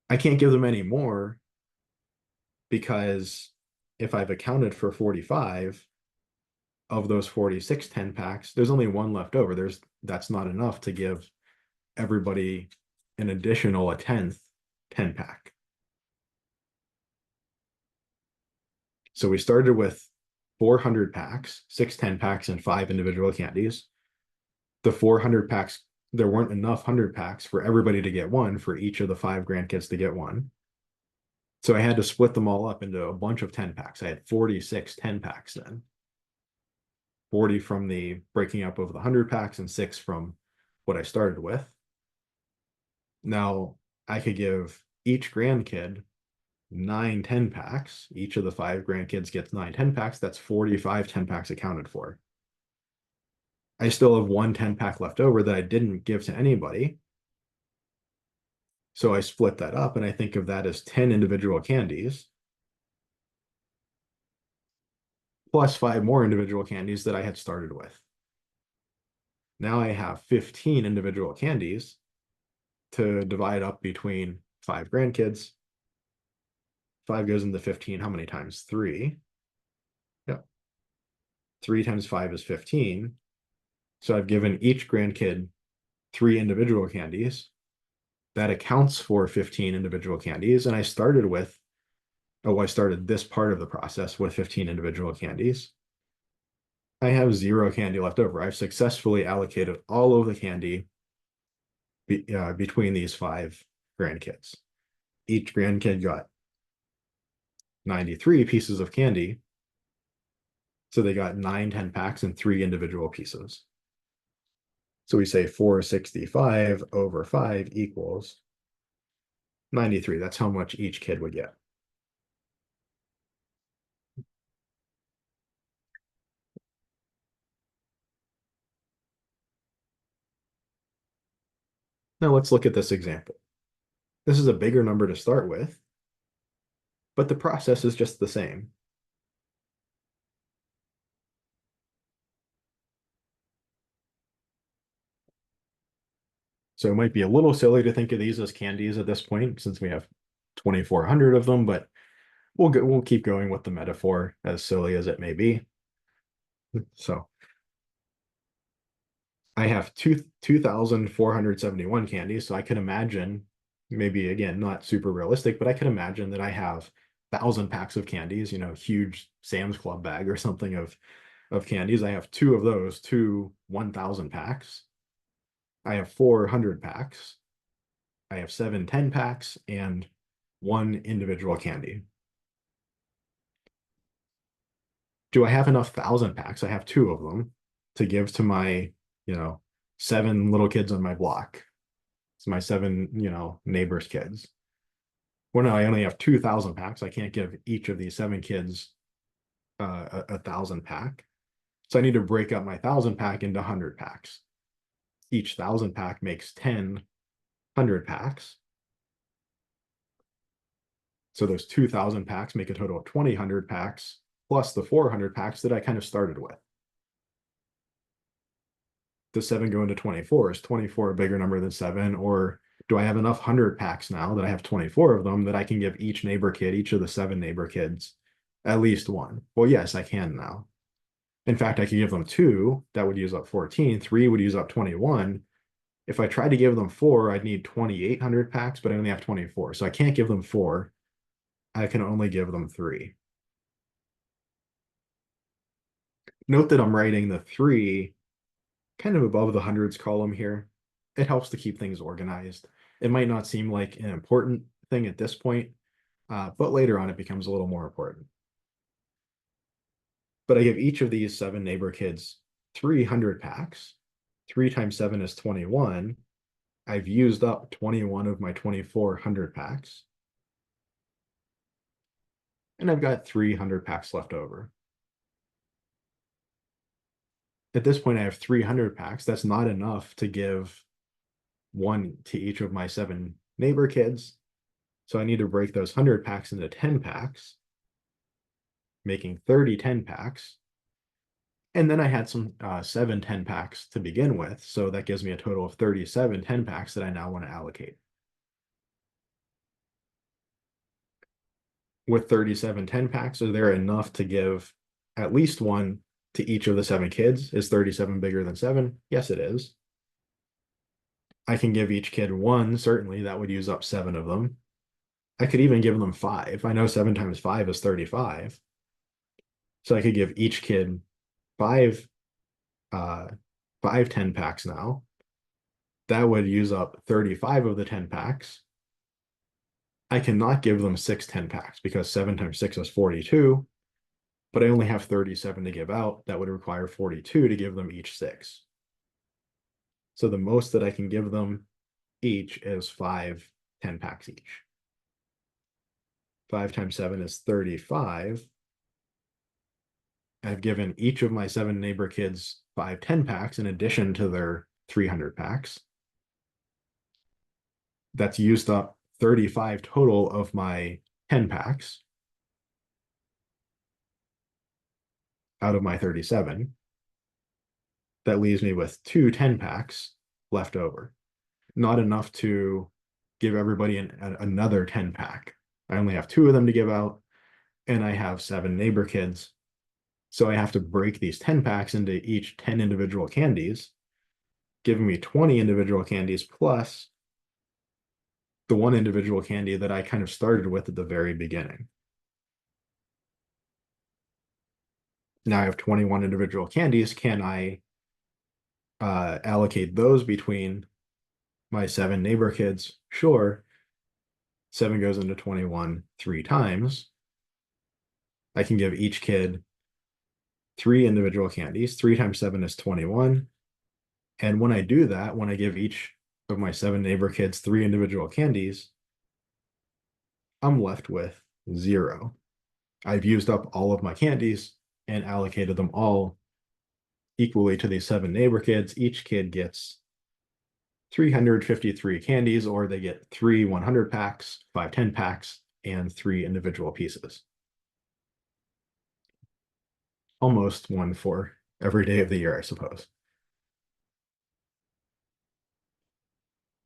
I can't give them any more because if I've accounted for 45 of those 46 10 packs, there's only 1 left over. That's not enough to give everybody an additional 10th 10 pack. So we started with 400 packs, 6 10 packs, and 5 individual candies. The 400 packs, there weren't enough 100 packs for everybody to get 1, for each of the 5 grandkids to get 1. So I had to split them all up into a bunch of 10 packs. I had 46 10 packs then. 40 from the breaking up of the 100 packs and 6 from what I started with. Now I could give each grandkid 9 10 packs. Each of the 5 grandkids gets 9 10 packs. That's 45 10 packs accounted for. I still have 1 10 pack left over that I didn't give to anybody. So I split that up and I think of that as 10 individual candies, plus 5 more individual candies that I had started with. Now I have 15 individual candies to divide up between 5 grandkids. 5 goes into 15 how many times? 3. Yep. 3 times 5 is 15. So I've given each grandkid 3 individual candies. That accounts for 15 individual candies. And I started this part of the process with 15 individual candies. I have 0 candy left over. I've successfully allocated all of the candy between these 5 grandkids. Each grandkid got 93 pieces of candy. So they got 9 10 packs and 3 individual pieces. So we say 465 over 5 equals 93. That's how much each kid would get. Now let's look at this example. This is a bigger number to start with, but the process is just the same. So it might be a little silly to think of these as candies at this point, since we have 2,400 of them, but we'll keep going with the metaphor, as silly as it may be. So I have 2,471 candies, so I could imagine, maybe again, not super realistic, but I could imagine that I have 1,000 packs of candies, huge Sam's Club bag or something of candies. I have two of those, two 1,000 packs. I have 400 packs. I have 7 10 packs and one individual candy. Do I have enough 1,000 packs? I have two of them to give to my, 7 little kids on my block. It's my 7, neighbors' kids. Well, no, I only have 2,000 packs. I can't give each of these 7 kids a 1,000 pack. So I need to break up my 1,000 pack into 100 packs. Each 1,000 pack makes 10 100 packs. So those 2,000 packs make a total of 20 100 packs plus the 400 packs that I kind of started with. Does 7 go into 24? Is 24 a bigger number than 7? Or do I have enough 100 packs now that I have 24 of them that I can give each neighbor kid, each of the 7 neighbor kids, at least one? Well, yes, I can now. In fact, I could give them 2. That would use up 14. 3 would use up 21. If I tried to give them 4, I'd need 2,800 packs, but I only have 24. So I can't give them 4. I can only give them 3. Note that I'm writing the 3 kind of above the hundreds column here. It helps to keep things organized. It might not seem like an important thing at this point, but later on it becomes a little more important. But I give each of these 7 neighbor kids 300 packs. 3 times 7 is 21. I've used up 21 of my 2,400 packs. And I've got 300 packs left over. At this point, I have 300 packs. That's not enough to give one to each of my 7 neighbor kids. So I need to break those 100 packs into 10 packs, making 30 10 packs. And then I had some 7 10 packs to begin with. So that gives me a total of 37 10 packs that I now want to allocate. With 37 10 packs, are there enough to give at least one to each of the 7 kids? Is 37 bigger than 7? Yes, it is. I can give each kid 1, certainly. That would use up 7 of them. I could even give them 5. I know 7 times 5 is 35. So I could give each kid 5 10 packs now. That would use up 35 of the 10 packs. I cannot give them 6 10 packs because 7 times 6 is 42, but I only have 37 to give out. That would require 42 to give them each 6. So the most that I can give them each is 5 10 packs each. 5 times 7 is 35. I've given each of my 7 neighbor kids 5 10 packs in addition to their 300 packs. That's used up 35 total of my 10 packs out of my 37. That leaves me with 2 10 packs left over. Not enough to give everybody another 10 pack. I only have 2 of them to give out, and I have 7 neighbor kids. So I have to break these 10 packs into each 10 individual candies, giving me 20 individual candies plus the 1 individual candy that I kind of started with at the very beginning. Now I have 21 individual candies. Can I allocate those between my 7 neighbor kids? Sure. 7 goes into 21 3 times. I can give each kid 3 individual candies. 3 times 7 is 21. And when I do that, when I give each of my 7 neighbor kids 3 individual candies, I'm left with 0. I've used up all of my candies and allocated them all equally to these 7 neighbor kids. Each kid gets 353 candies, or they get 3 100 packs, 5 10 packs, and 3 individual pieces. Almost one for every day of the year, I suppose.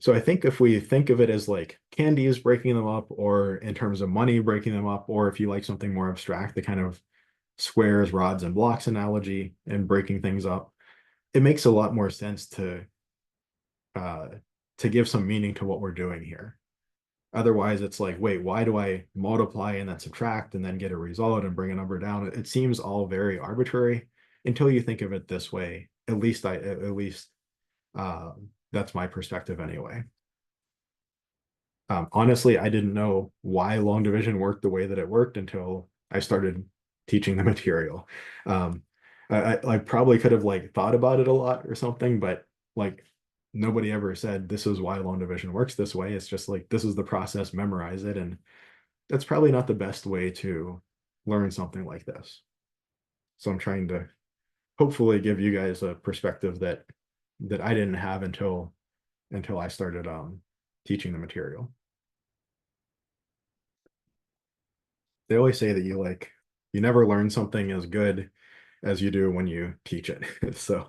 So I think if we think of it as like candies, breaking them up, or in terms of money, breaking them up, or if you like something more abstract, the kind of squares, rods, and blocks analogy and breaking things up, it makes a lot more sense uh, to give some meaning to what we're doing here. Otherwise, it's like, wait, why do I multiply and then subtract and then get a result and bring a number down? It seems all very arbitrary until you think of it this way. At least that's my perspective anyway. Honestly, I didn't know why long division worked the way that it worked until I started teaching the material. I probably could have like thought about it a lot or something, but like nobody ever said this is why long division works this way. It's just like this is the process, memorize it, and that's probably not the best way to learn something like this. So I'm trying to hopefully give you guys a perspective that I didn't have until I started teaching the material. They always say that you never learn something as good as you do when you teach it. So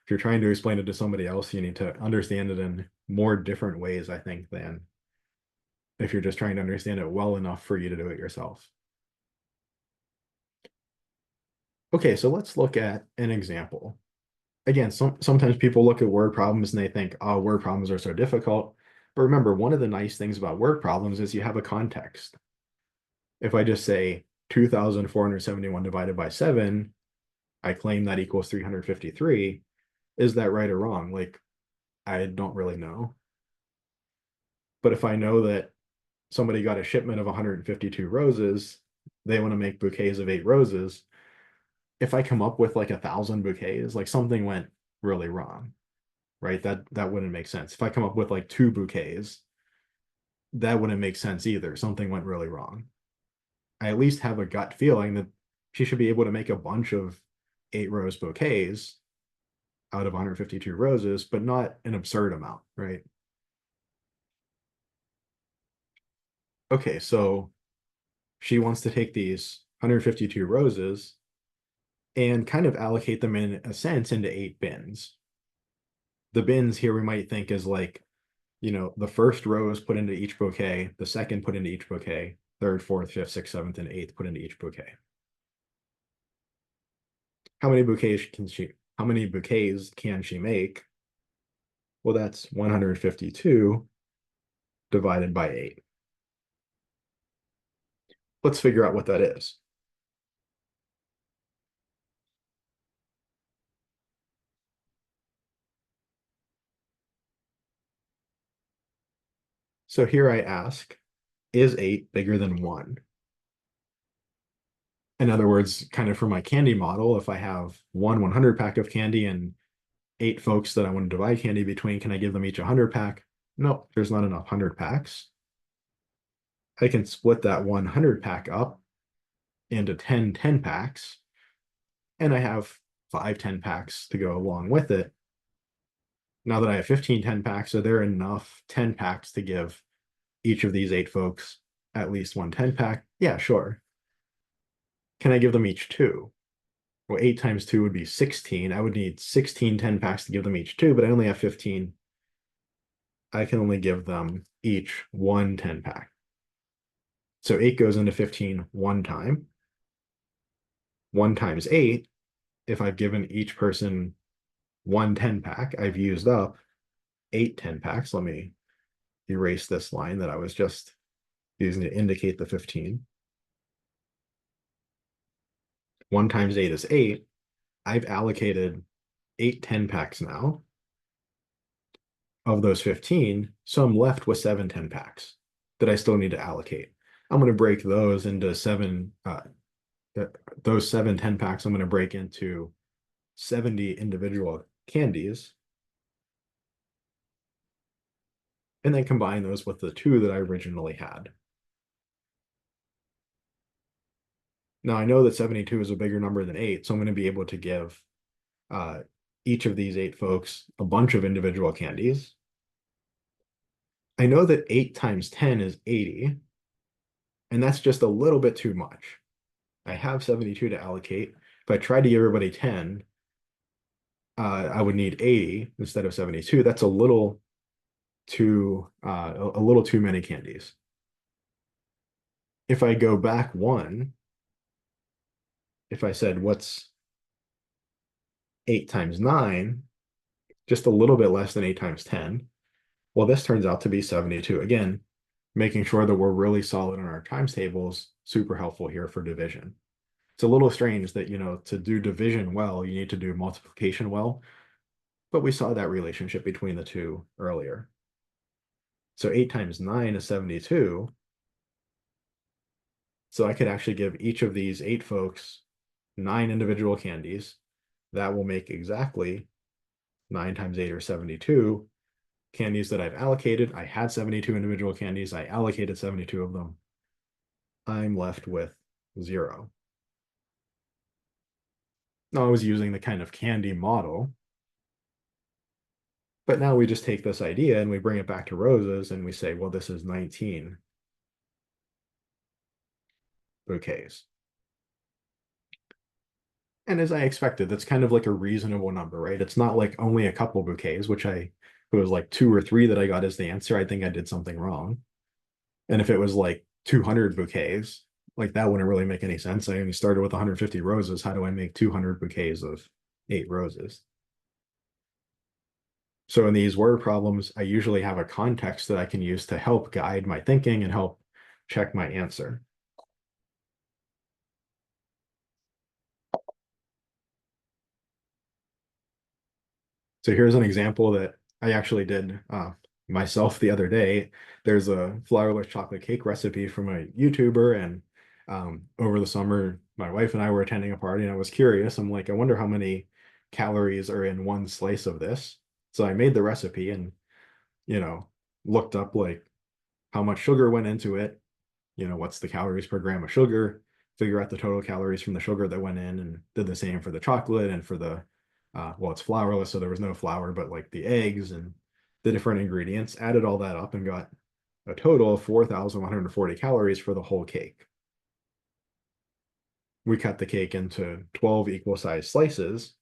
if you're trying to explain it to somebody else, you need to understand it in more different ways, I think, than if you're just trying to understand it well enough for you to do it yourself. Okay, so let's look at an example. Again, sometimes people look at word problems and they think, oh, word problems are so difficult. But remember, one of the nice things about word problems is you have a context. If I just say 2,471 divided by 7, I claim that equals 353. Is that right or wrong? Like, I don't really know. But if I know that somebody got a shipment of 152 roses, they want to make bouquets of 8 roses. If I come up with like 1,000 bouquets, like something went really wrong, right? That wouldn't make sense. If I come up with like 2 bouquets, that wouldn't make sense either. Something went really wrong. I at least have a gut feeling that she should be able to make a bunch of 8 rose bouquets out of 152 roses, but not an absurd amount, right? Okay, so she wants to take these 152 roses and kind of allocate them in a sense into 8 bins. The bins here we might think is like, the first rose put into each bouquet, the second put into each bouquet, third, fourth, fifth, sixth, seventh, and eighth put into each bouquet. How many bouquets can she make? Well, that's 152 divided by 8. Let's figure out what that is. So here I ask, is 8 bigger than 1? In other words, kind of for my candy model, if I have one 100 pack of candy and 8 folks that I want to divide candy between, can I give them each 100 pack? No, there's not enough 100 packs. I can split that 100 pack up into 10 10 packs, and I have 5 10 packs to go along with it. Now that I have 15 10 packs, are there enough 10 packs to give each of these 8 folks at least one 10 pack? Yeah, sure. Can I give them each 2? Well, 8 times 2 would be 16. I would need 16 10 packs to give them each 2, but I only have 15. I can only give them each one 10 pack. So 8 goes into 15 one time. 1 times 8, if I've given each person one 10 pack, I've used up 8 10 packs. Let me erase this line that I was just using to indicate the 15. 1 times 8 is 8. I've allocated 8 10 packs now. Of those 15, so I'm left with 7 10 packs that I still need to allocate. I'm going to break those into those 7 10 packs, I'm going to break into 70 individual candies and then combine those with the 2 that I originally had. Now I know that 72 is a bigger number than 8, so I'm going to be able to give each of these 8 folks a bunch of individual candies. I know that 8 times 10 is 80, and that's just a little bit too much. I have 72 to allocate. If I tried to give everybody 10, I would need 80 instead of 72. That's a little a little too many candies. If I go back one, if I said, what's 8 times 9, just a little bit less than 8 times 10, well, this turns out to be 72. Again, making sure that we're really solid in our times tables, super helpful here for division. It's a little strange that, to do division well, you need to do multiplication well, but we saw that relationship between the two earlier. So 8 times 9 is 72. So I could actually give each of these 8 folks 9 individual candies. That will make exactly 9 times 8 or 72 candies that I've allocated. I had 72 individual candies. I allocated 72 of them. I'm left with 0. Now I was using the kind of candy model, but now we just take this idea and we bring it back to roses and we say, well, this is 19 bouquets. And as I expected, that's kind of like a reasonable number, right? It's not like only a couple bouquets, which if it was like 2 or 3 that I got as the answer, I think I did something wrong. And if it was like 200 bouquets, like that wouldn't really make any sense. I only started with 150 roses. How do I make 200 bouquets of 8 roses? So in these word problems, I usually have a context that I can use to help guide my thinking and help check my answer. So here's an example that I actually did myself the other day. There's a flourless chocolate cake recipe from a YouTuber, and over the summer, my wife and I were attending a party, and I was curious. I'm like, I wonder how many calories are in one slice of this. So I made the recipe and, looked up like how much sugar went into it, what's the calories per gram of sugar, figure out the total calories from the sugar that went in, and did the same for the chocolate and for the, well, it's flourless, so there was no flour, but like the eggs and the different ingredients, added all that up and got a total of 4,140 calories for the whole cake. We cut the cake into 12 equal sized slices.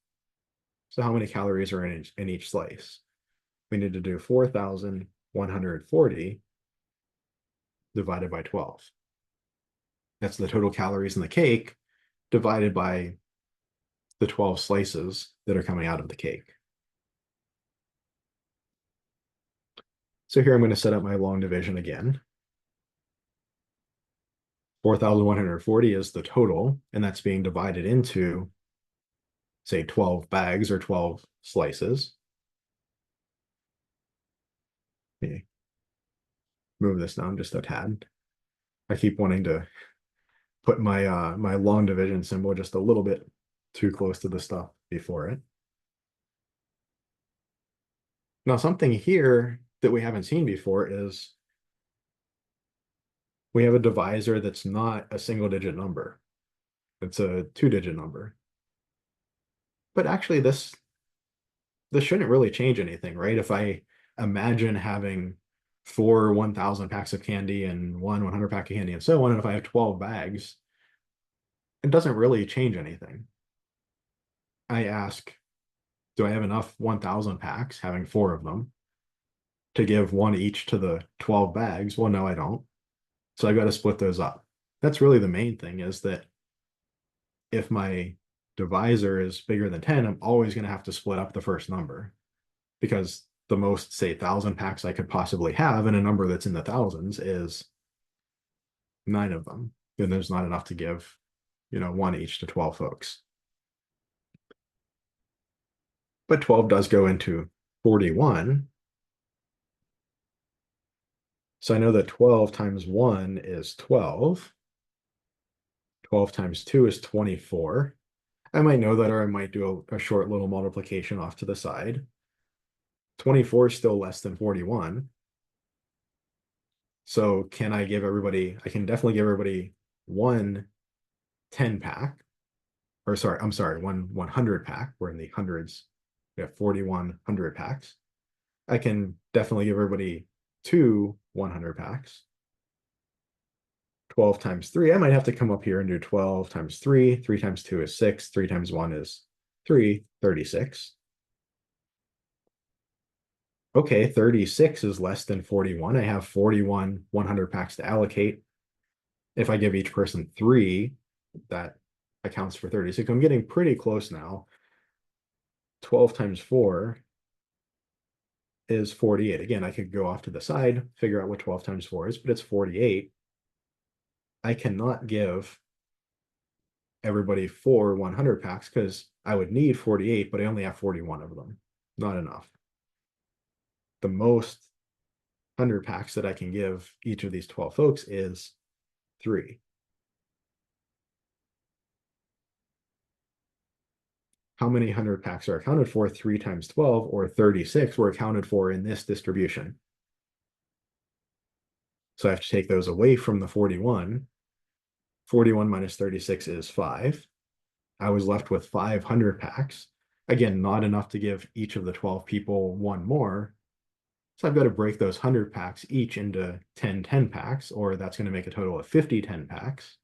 So how many calories are in each slice? We need to do 4,140 divided by 12. That's the total calories in the cake divided by the 12 slices that are coming out of the cake. So here I'm going to set up my long division again. 4,140 is the total, and that's being divided into, say, 12 bags or 12 slices. Okay. Move this down just a tad. I keep wanting to put my my long division symbol just a little bit too close to the stuff before it. Now, something here that we haven't seen before is we have a divisor that's not a single-digit number. It's a 2-digit number. But actually, this shouldn't really change anything, right? If I imagine having 4 1,000 packs of candy and 100 pack of candy and so on, and if I have 12 bags, it doesn't really change anything. I ask, do I have enough 1,000 packs, having 4 of them, to give 1 each to the 12 bags? Well, no, I don't. So I've got to split those up. That's really the main thing, is that if my divisor is bigger than 10, I'm always going to have to split up the first number, because the most, say, 1,000 packs I could possibly have in a number that's in the thousands is 9 of them. And there's not enough to give, 1 each to 12 folks. But 12 does go into 41. So I know that 12 times 1 is 12. 12 times 2 is 24. I might know that, or I might do a short little multiplication off to the side. 24 is still less than 41. So can I give everybody, I can definitely give everybody 1 10 pack, or sorry, I'm sorry, 1 100 pack. We're in the hundreds. We have 4,100 packs. I can definitely give everybody 2 100 packs. 12 times 3, I might have to come up here and do 12 times 3. 3 times 2 is 6. 3 times 1 is 3, 36. Okay, 36 is less than 41. I have 41 100 packs to allocate. If I give each person 3, that accounts for 36. I'm getting pretty close now. 12 times 4 is 48. Again, I could go off to the side, figure out what 12 times 4 is, but it's 48. I cannot give everybody 4 100 packs because I would need 48, but I only have 41 of them. Not enough. The most 100 packs that I can give each of these 12 folks is 3. How many 100 packs are accounted for? 3 times 12, or 36, were accounted for in this distribution. So I have to take those away from the 41. 41 minus 36 is 5. I was left with 500 packs. Again, not enough to give each of the 12 people one more. So I've got to break those 100 packs each into 10 10 packs, or that's going to make a total of 50 10 packs,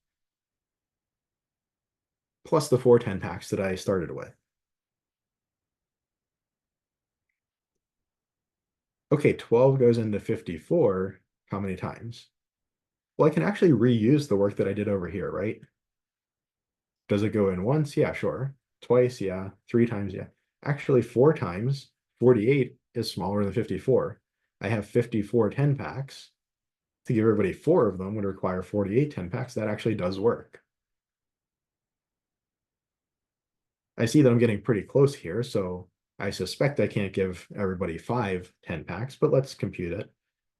plus the 4 10 packs that I started with. Okay, 12 goes into 54 how many times? Well, I can actually reuse the work that I did over here, right? Does it go in once? Yeah, sure. Twice, yeah. 3 times, yeah. Actually, 4 times, 48 is smaller than 54. I have 54 10 packs. To give everybody 4 of them would require 48 10 packs. That actually does work. I see that I'm getting pretty close here, so I suspect I can't give everybody 5 10 packs, but let's compute it.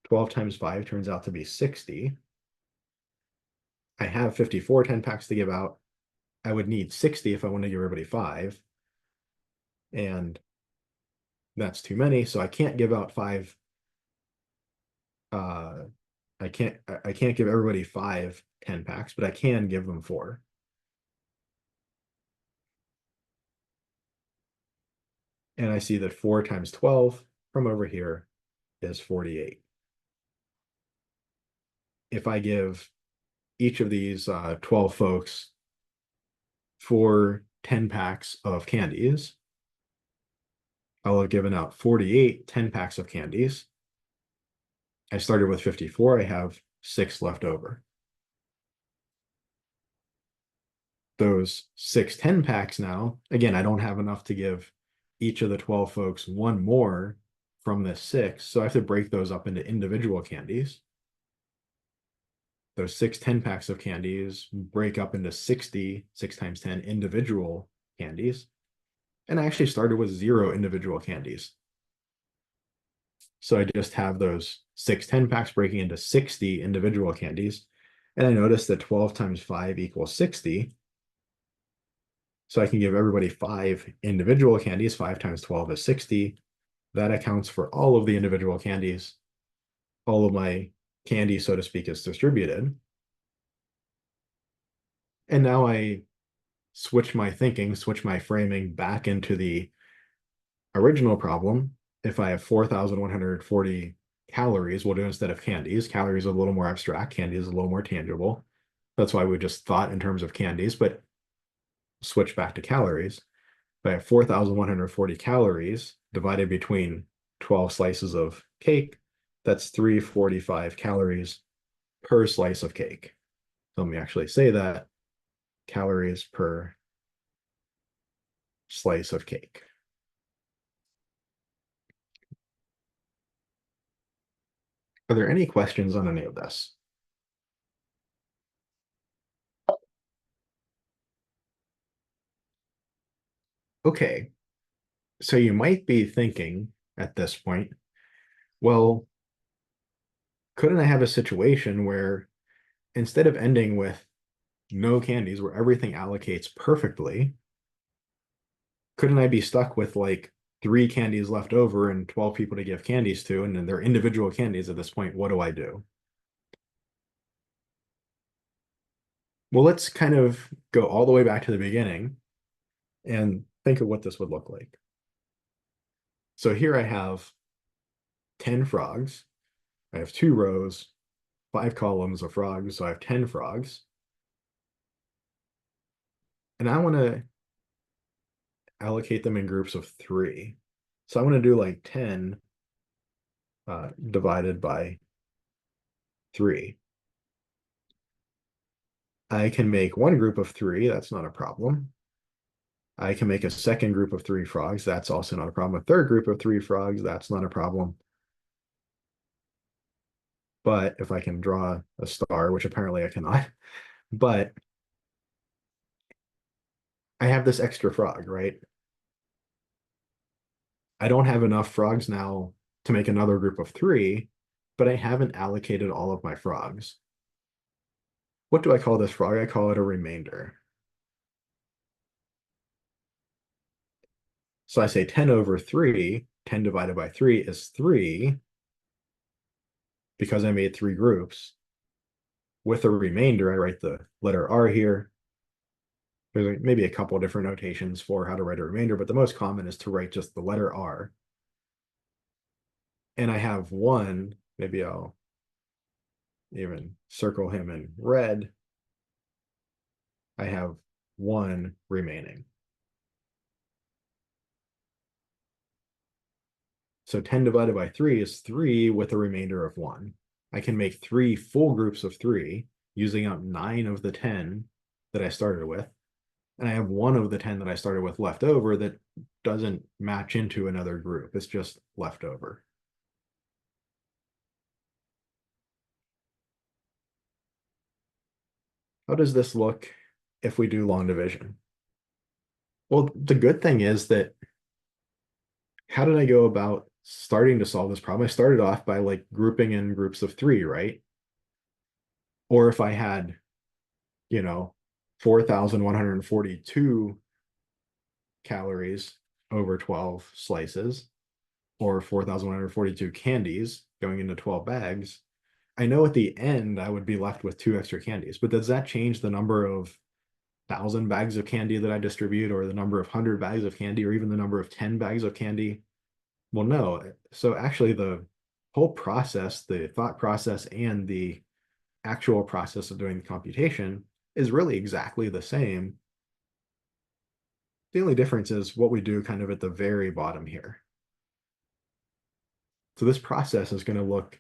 12 times 5 turns out to be 60. I have 54 10 packs to give out. I would need 60 if I want to give everybody 5. And that's too many, so I can't give out 5. I can't give everybody 5 10 packs, but I can give them 4. And I see that 4 times 12 from over here is 48. If I give each of these 12 folks 4 10 packs of candies, I will have given out 48 10 packs of candies. I started with 54. I have 6 left over. Those 6 10 packs now, again, I don't have enough to give each of the 12 folks one more from this 6. So I have to break those up into individual candies. Those 6 10 packs of candies break up into 60, 6 times 10 individual candies. And I actually started with 0 individual candies. So I just have those 6 10 packs breaking into 60 individual candies. And I noticed that 12 times 5 equals 60. So I can give everybody 5 individual candies. 5 times 12 is 60. That accounts for all of the individual candies. All of my candy, so to speak, is distributed. And now I switch my thinking, switch my framing back into the original problem. If I have 4,140 calories, we'll do instead of candies. Calories are a little more abstract. Candy is a little more tangible. That's why we just thought in terms of candies, but switch back to calories. If I have 4,140 calories divided between 12 slices of cake, that's 345 calories per slice of cake. So let me actually say that. Calories per slice of cake. Are there any questions on any of this? Okay, so you might be thinking at this point, well, couldn't I have a situation where instead of ending with no candies where everything allocates perfectly, couldn't I be stuck with like 3 candies left over and 12 people to give candies to, and then they're individual candies at this point? What do I do? Well, let's kind of go all the way back to the beginning and think of what this would look like. So here I have 10 frogs. I have 2 rows, 5 columns of frogs, so I have 10 frogs. And I want to allocate them in groups of 3. So I want to do like 10 divided by 3. I can make one group of 3, that's not a problem. I can make a second group of 3 frogs, that's also not a problem. A third group of 3 frogs, that's not a problem. But if I can draw a star, which apparently I cannot, but I have this extra frog, right? I don't have enough frogs now to make another group of 3, but I haven't allocated all of my frogs. What do I call this frog? I call it a remainder. So I say 10 over 3, 10 divided by 3 is 3, because I made 3 groups. With a remainder, I write the letter R here. There's maybe a couple different notations for how to write a remainder, but the most common is to write just the letter R. And I have 1, maybe I'll even circle him in red. I have 1 remaining. So 10 divided by 3 is 3 with a remainder of 1. I can make 3 full groups of 3 using up 9 of the 10 that I started with. And I have 1 of the 10 that I started with left over that doesn't match into another group. It's just left over. How does this look if we do long division? Well, the good thing is that how did I go about starting to solve this problem? I started off by like grouping in groups of 3, right? Or if I had, 4,142 calories over 12 slices, or 4,142 candies going into 12 bags, I know at the end I would be left with 2 extra candies. But does that change the number of 1,000 bags of candy that I distribute, or the number of 100 bags of candy, or even the number of 10 bags of candy? Well, no. So actually the whole process, the thought process and the actual process of doing the computation is really exactly the same. The only difference is what we do kind of at the very bottom here. So this process is going to look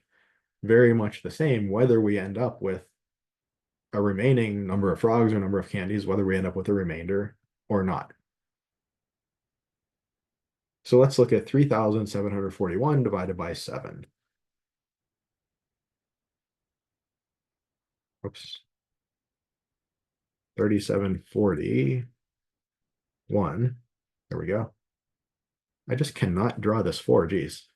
very much the same, whether we end up with a remaining number of frogs or number of candies, whether we end up with a remainder or not. So let's look at 3,741 divided by 7. Oops. 3,741. There we go. I just cannot draw this 4, geez.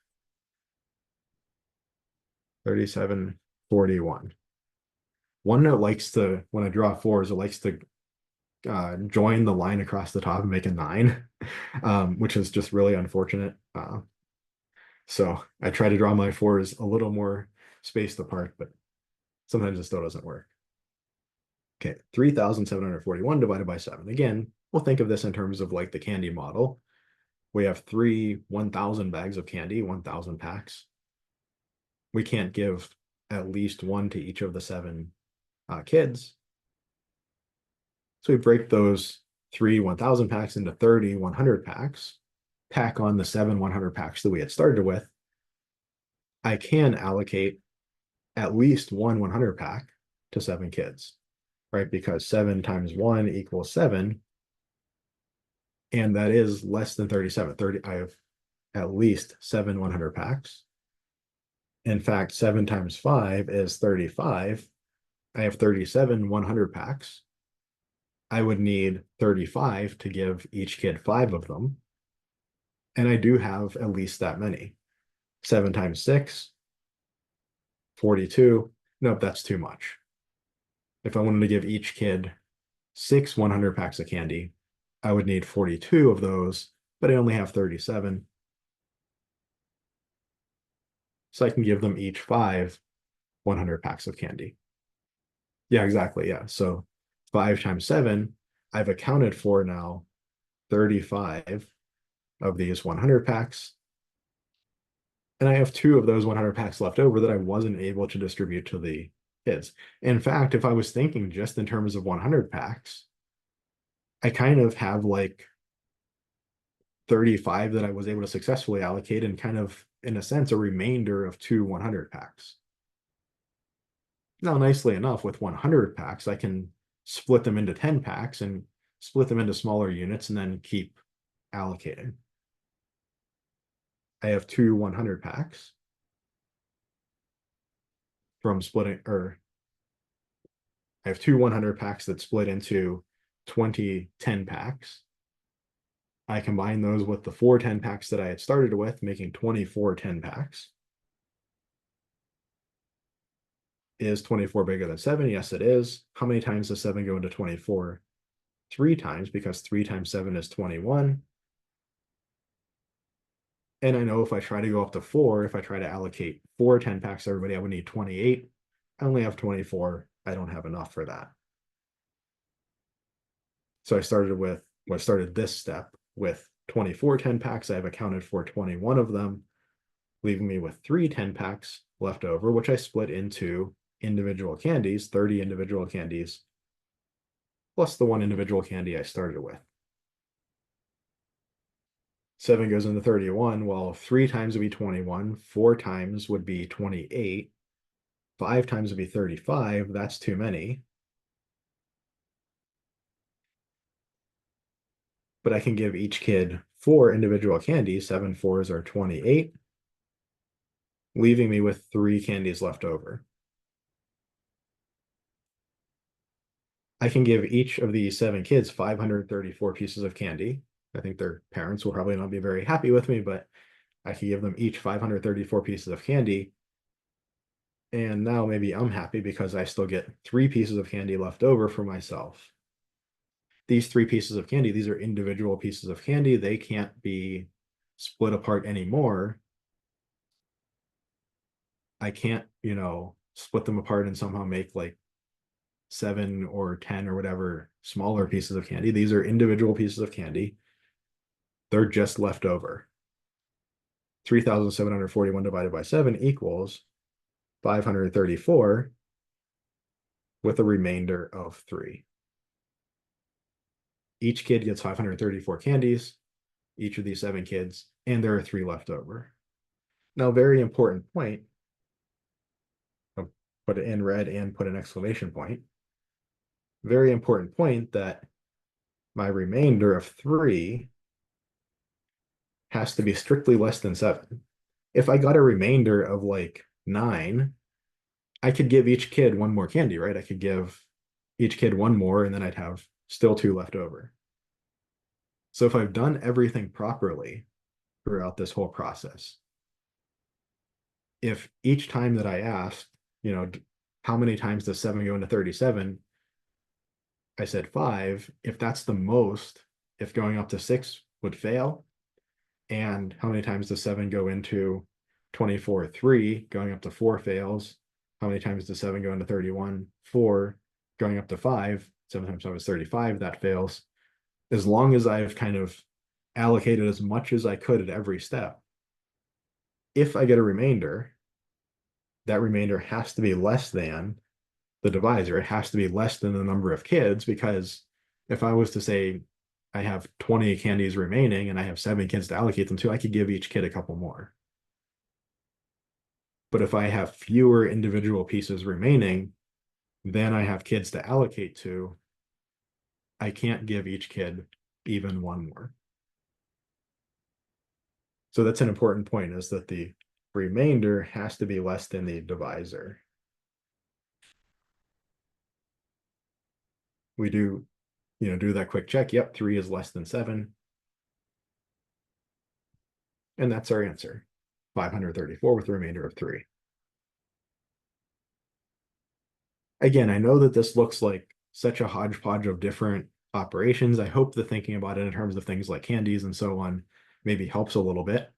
3,741. OneNote likes to, when I draw 4s, it likes to join the line across the top and make a 9, which is just really unfortunate. So I try to draw my 4s a little more spaced apart, but sometimes it still doesn't work. Okay, 3,741 divided by 7. Again, we'll think of this in terms of like the candy model. We have 1,000 bags of candy, 1,000 packs. We can't give at least 1 to each of the 7 kids. So we break those 1,000 packs into 30 100 packs, tack on the 7 100 packs that we had started with. I can allocate at least 1 100 pack to 7 kids, right? Because 7 times 1 equals 7. And that is less than 37. I have at least 7 100 packs. In fact, 7 times 5 is 35. I have 37 100 packs. I would need 35 to give each kid 5 of them. And I do have at least that many. 7 times 6, 42. Nope, that's too much. If I wanted to give each kid 6 100 packs of candy, I would need 42 of those, but I only have 37. So I can give them each 5 100 packs of candy. Yeah, exactly. Yeah. So 5 times 7, I've accounted for now 35 of these 100 packs. And I have 2 of those 100 packs left over that I wasn't able to distribute to the kids. In fact, if I was thinking just in terms of 100 packs, I kind of have like 35 that I was able to successfully allocate and kind of in a sense, a remainder of two 100 packs. Now, nicely enough, with 100 packs, I can split them into 10 packs and split them into smaller units and then keep allocating. I have two 100 packs from splitting, or I have two 100 packs that split into 20 10 packs. I combine those with the 4 10 packs that I had started with, making 24 10 packs. Is 24 bigger than 7? Yes, it is. How many times does 7 go into 24? 3 times, because 3 times 7 is 21. And I know if I try to go up to 4, if I try to allocate 4 10 packs to everybody, I would need 28. I only have 24. I don't have enough for that. So I started this step with 24 10 packs. I have accounted for 21 of them, leaving me with 3 10 packs left over, which I split into individual candies, 30 individual candies, plus the one individual candy I started with. 7 goes into 31. Well, 3 times would be 21, 4 times would be 28, 5 times would be 35. That's too many. But I can give each kid 4 individual candies. 7 fours are 28, leaving me with 3 candies left over. I can give each of these 7 kids 534 pieces of candy. I think their parents will probably not be very happy with me, but I can give them each 534 pieces of candy. And now maybe I'm happy because I still get 3 pieces of candy left over for myself. These 3 pieces of candy, these are individual pieces of candy. They can't be split apart anymore. I can't, split them apart and somehow make like 7 or 10 or whatever smaller pieces of candy. These are individual pieces of candy. They're just left over. 3,741 divided by 7 equals 534 with a remainder of 3. Each kid gets 534 candies, each of these 7 kids, and there are 3 left over. Now, very important point. I'll put it in red and put an exclamation point. Very important point that my remainder of 3 has to be strictly less than 7. If I got a remainder of like 9, I could give each kid 1 more candy, right? I could give each kid 1 more, and then I'd have still 2 left over. So if I've done everything properly throughout this whole process, if each time that I asked, how many times does 7 go into 37? I said 5. If that's the most, if going up to 6 would fail, and how many times does 7 go into 24? 3. Going up to 4 fails. How many times does 7 go into 31? 4. Going up to 5. 7 times 5 is 35. That fails. As long as I've kind of allocated as much as I could at every step, if I get a remainder, that remainder has to be less than the divisor. It has to be less than the number of kids, because if I was to say I have 20 candies remaining and I have 7 kids to allocate them to, I could give each kid a couple more. But if I have fewer individual pieces remaining than I have kids to allocate to, I can't give each kid even 1 more. So that's an important point, is that the remainder has to be less than the divisor. We do that quick check. Yep, 3 is less than 7. And that's our answer. 534 with a remainder of 3. Again, I know that this looks like such a hodgepodge of different operations. I hope that thinking about it in terms of things like candies and so on maybe helps a little bit.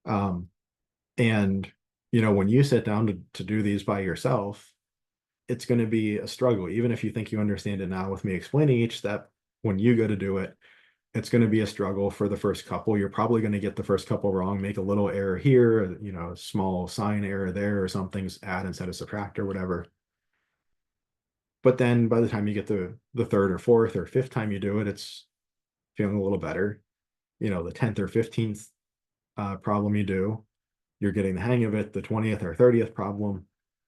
And when you sit down to do these by yourself, it's going to be a struggle. Even if you think you understand it now with me explaining each step, when you go to do it, it's going to be a struggle for the first couple. You're probably going to get the first couple wrong, make a little error here, a small sign error there, or something's add instead of subtract or whatever. But then by the time you get the 3rd or 4th or 5th time you do it, it's feeling a little better. The 10th or 15th problem you do, you're getting the hang of it. The 20th or 30th problem,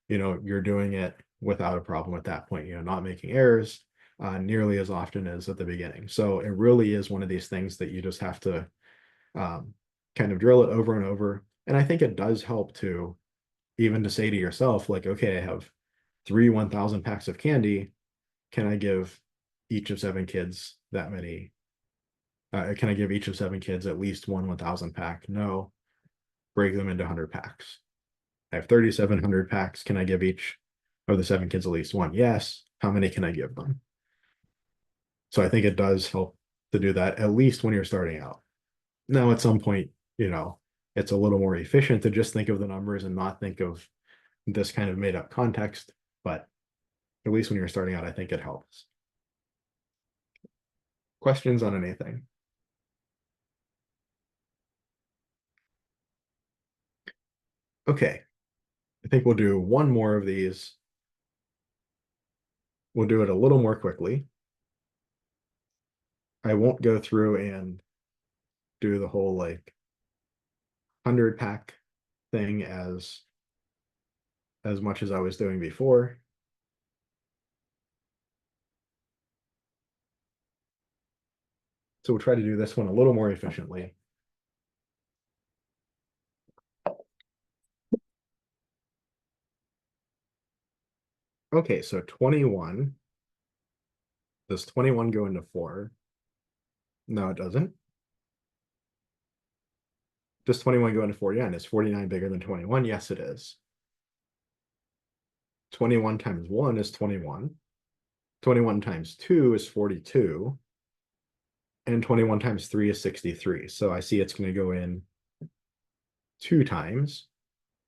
you're doing it without a problem at that point, not making errors nearly as often as at the beginning. So it really is one of these things that you just have to kind of drill it over and over. And I think it does help to even to say to yourself, like, okay, I have 1,000 packs of candy. Can I give each of 7 kids that many? Can I give each of 7 kids at least 1,000 pack? No. Break them into 100 packs. I have 3,700 packs. Can I give each of the 7 kids at least one? Yes. How many can I give them? So I think it does help to do that, at least when you're starting out. Now, at some point, it's a little more efficient to just think of the numbers and not think of this kind of made up context. But at least when you're starting out, I think it helps. Questions on anything? Okay. I think we'll do one more of these. We'll do it a little more quickly. I won't go through and do the whole like 100 pack thing as much as I was doing before. So we'll try to do this one a little more efficiently. Okay, so 21. Does 21 go into 4? No, it doesn't. Does 21 go into 49? Is 49 bigger than 21? Yes, it is. 21 times 1 is 21. 21 times 2 is 42. And 21 times 3 is 63. So I see it's going to go in 2 times.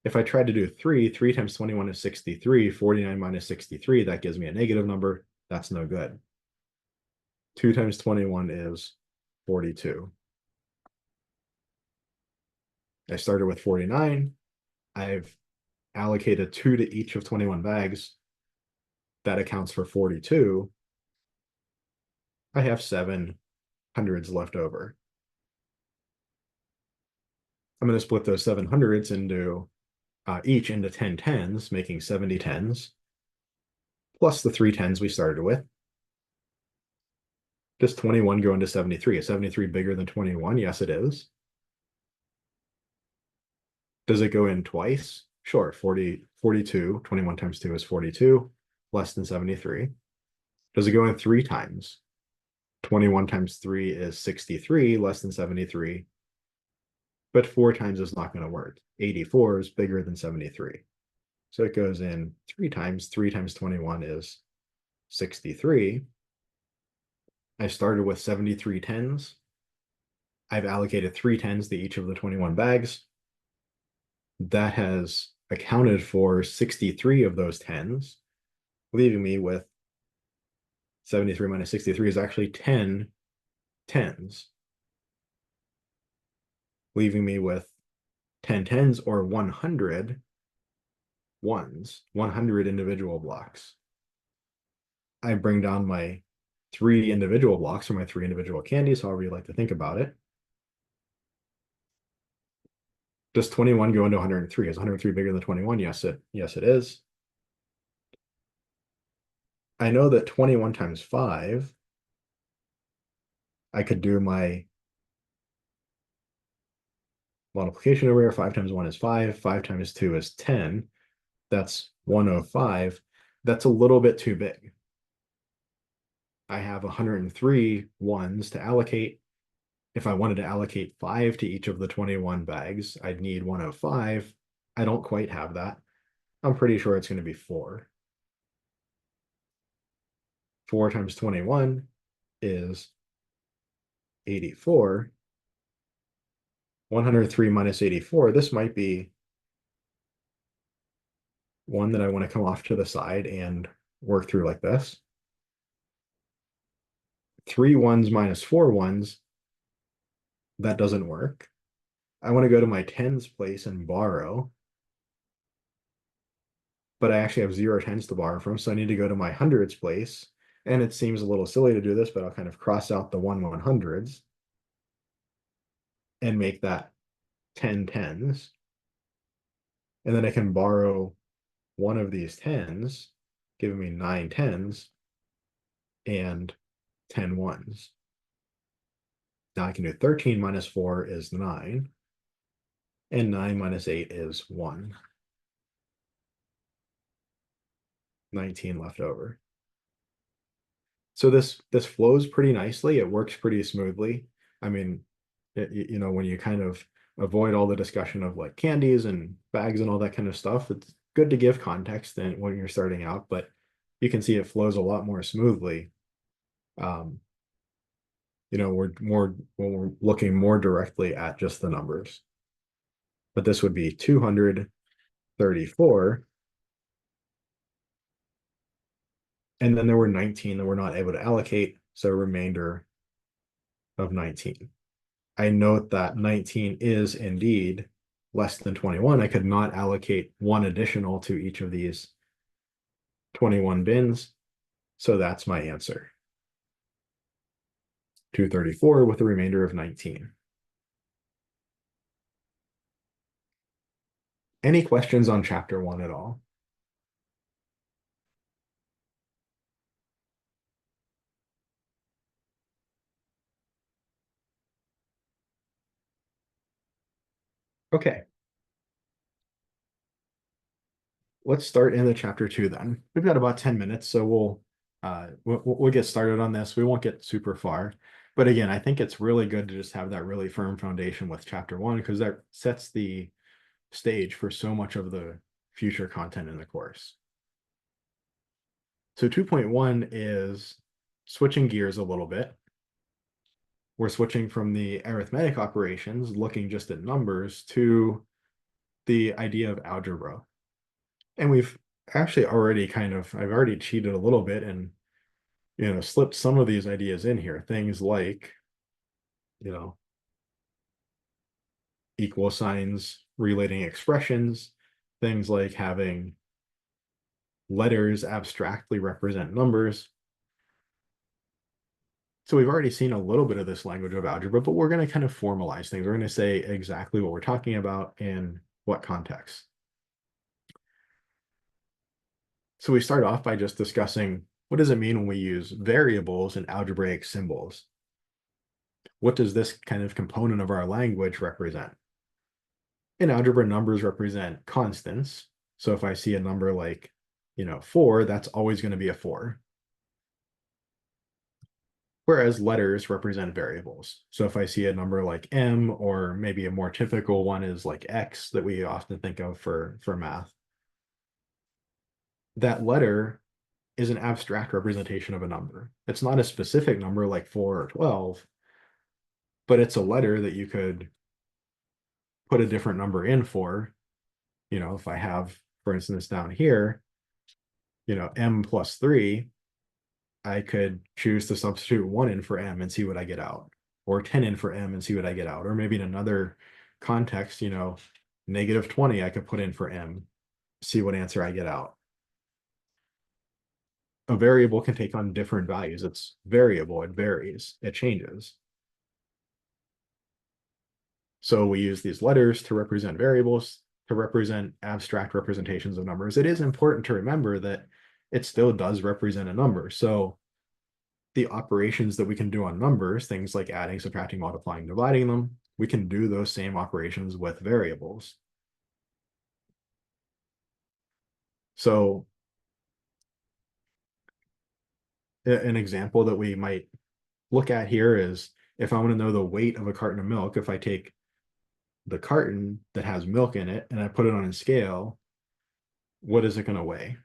If I try to do 3 times 21 is 63. 49 minus 63, that gives me a negative number. That's no good. 2 times 21 is 42. I started with 49. I've allocated 2 to each of 21 bags. That accounts for 42. I have 7 hundreds left over. I'm going to split those 7 hundreds into each into 10 tens, making 70 tens, plus the 3 tens we started with. Does 21 go into 73? Is 73 bigger than 21? Yes, it is. Does it go in twice? Sure, 42, 21 times 2 is 42, less than 73. Does it go in 3 times? 21 times 3 is 63, less than 73. But 4 times is not going to work. 84 is bigger than 73. So it goes in 3 times. 3 times 21 is 63. I started with 73 tens. I've allocated 3 tens to each of the 21 bags. That has accounted for 63 of those tens, leaving me with 73 minus 63 is actually 10 tens, leaving me with 10 tens or 100 ones, 100 individual blocks. I bring down my 3 individual blocks or my 3 individual candies, however you like to think about it. Does 21 go into 103? Is 103 bigger than 21? Yes, it is. I know that 21 times 5, I could do my multiplication over here. 5 times 1 is 5. 5 times 2 is 10. That's 105. That's a little bit too big. I have 103 ones to allocate. If I wanted to allocate 5 to each of the 21 bags, I'd need 105. I don't quite have that. I'm pretty sure it's going to be 4. 4 times 21 is 84. 103 minus 84. This might be one that I want to come off to the side and work through like this. 3 ones minus 4 ones. That doesn't work. I want to go to my tens place and borrow. But I actually have 0 tens to borrow from, so I need to go to my hundreds place. And it seems a little silly to do this, but I'll kind of cross out the 1/100s and make that 10 tens. And then I can borrow one of these tens, giving me 9 tens and 10 ones. Now I can do 13 minus 4 is 9, and 9 minus 8 is 1. 19 left over. So this flows pretty nicely. It works pretty smoothly. I mean, when you kind of avoid all the discussion of like candies and bags and all that kind of stuff, it's good to give context when you're starting out, but you can see it flows a lot more smoothly. When we're looking more directly at just the numbers. But this would be 234. And then there were 19 that we're not able to allocate, so a remainder of 19. I note that 19 is indeed less than 21. I could not allocate one additional to each of these 21 bins, so that's my answer. 234 with a remainder of 19. Any questions on chapter 1 at all? Okay. Let's start in the chapter 2 then. We've got about 10 minutes, so we'll get started on this. We won't get super far. But again, I think it's really good to just have that really firm foundation with chapter 1 because that sets the stage for so much of the future content in the course. So 2.1 is switching gears a little bit. We're switching from the arithmetic operations, looking just at numbers, to the idea of algebra. And we've actually already I've already cheated a little bit and, slipped some of these ideas in here. Things like, equal signs relating expressions, things like having letters abstractly represent numbers. So we've already seen a little bit of this language of algebra, but we're going to kind of formalize things. We're going to say exactly what we're talking about in what context. So we start off by just discussing what does it mean when we use variables and algebraic symbols? What does this kind of component of our language represent? In algebra, numbers represent constants. So if I see a number like, 4, that's always going to be a 4. Whereas letters represent variables. So if I see a number like m, or maybe a more typical one is like x that we often think of for math, that letter is an abstract representation of a number. It's not a specific number like 4 or 12, but it's a letter that you could put a different number in for. If I have, for instance, down here, m plus 3, I could choose to substitute 1 in for m and see what I get out, or 10 in for m and see what I get out, or maybe in another context, negative 20 I could put in for m, see what answer I get out. A variable can take on different values. It's variable, it varies, it changes. So we use these letters to represent variables, to represent abstract representations of numbers. It is important to remember that it still does represent a number. So the operations that we can do on numbers, things like adding, subtracting, multiplying, dividing them, we can do those same operations with variables. So an example that we might look at here is if I want to know the weight of a carton of milk, if I take the carton that has milk in it and I put it on a scale, what is it going to weigh?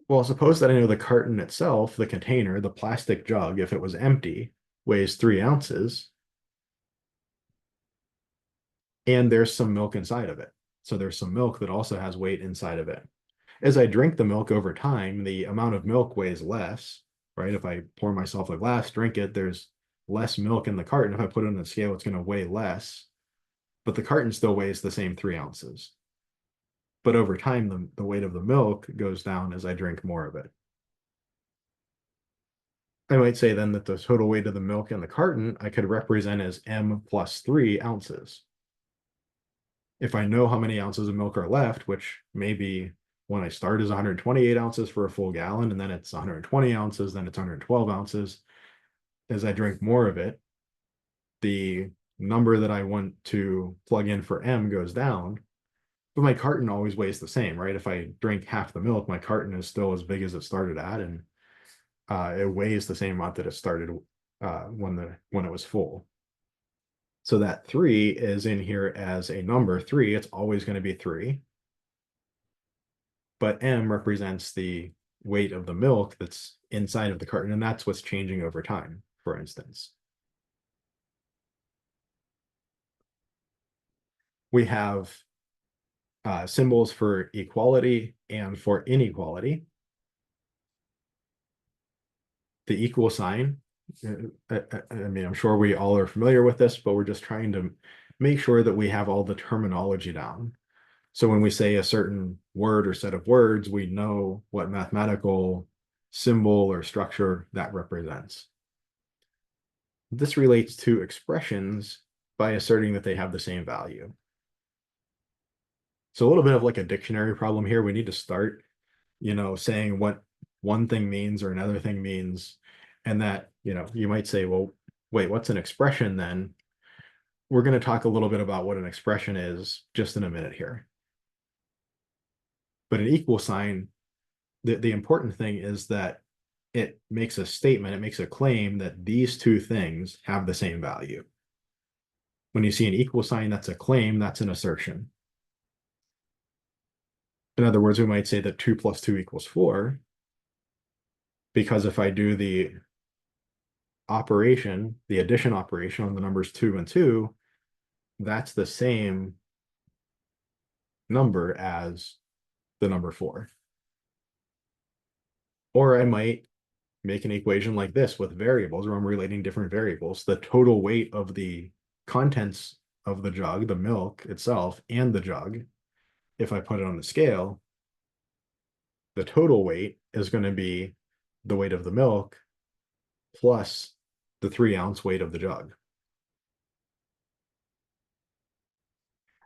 Well, suppose that I know the carton itself, the container, the plastic jug, if it was empty, weighs 3 ounces, and there's some milk inside of it. So there's some milk that also has weight inside of it. As I drink the milk over time, the amount of milk weighs less, right? If I pour myself a glass, drink it, there's less milk in the carton. If I put it on the scale, it's going to weigh less, but the carton still weighs the same 3 ounces. But over time, the weight of the milk goes down as I drink more of it. I might say then that the total weight of the milk in the carton I could represent as m plus 3 ounces. if I know how many ounces of milk are left, which maybe when I start is 128 ounces for a full gallon, and then it's 120 ounces, then it's 112 ounces. As I drink more of it, the number that I want to plug in for M goes down, but my carton always weighs the same, right? If I drink half the milk, my carton is still as big as it started at, and it weighs the same amount that it started when it was full. So that 3 is in here as a number 3. It's always going to be 3. But M represents the weight of the milk that's inside of the carton, and that's what's changing over time, for instance. We have symbols for equality and for inequality. The equal sign, I mean, I'm sure we all are familiar with this, but we're just trying to make sure that we have all the terminology down. So when we say a certain word or set of words, we know what mathematical symbol or structure that represents. This relates to expressions by asserting that they have the same value. So a little bit of like a dictionary problem here. We need to start, saying what one thing means or another thing means. And that, you might say, well, wait, what's an expression then? We're going to talk a little bit about what an expression is just in a minute here. But an equal sign, the important thing is that it makes a statement, it makes a claim that these two things have the same value. When you see an equal sign, that's a claim, that's an assertion. In other words, we might say that 2 plus 2 equals 4, because if I do the operation, the addition operation on the numbers 2 and 2, that's the same number as the number 4. Or I might make an equation like this with variables, where I'm relating different variables. The total weight of the contents of the jug, the milk itself, and the jug, if I put it on the scale, the total weight is going to be the weight of the milk plus the 3-ounce weight of the jug.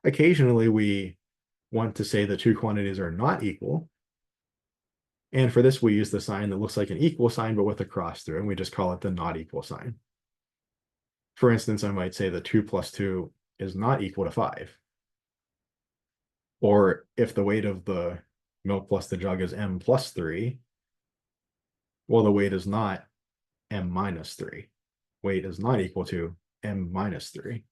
Occasionally, we want to say the two quantities are not equal. And for this, we use the sign that looks like an equal sign, but with a cross through, and we just call it the not equal sign. For instance, I might say that 2 plus 2 is not equal to 5. Or if the weight of the milk plus the jug is M plus 3, well, the weight is not M minus 3. Weight is not equal to M minus 3.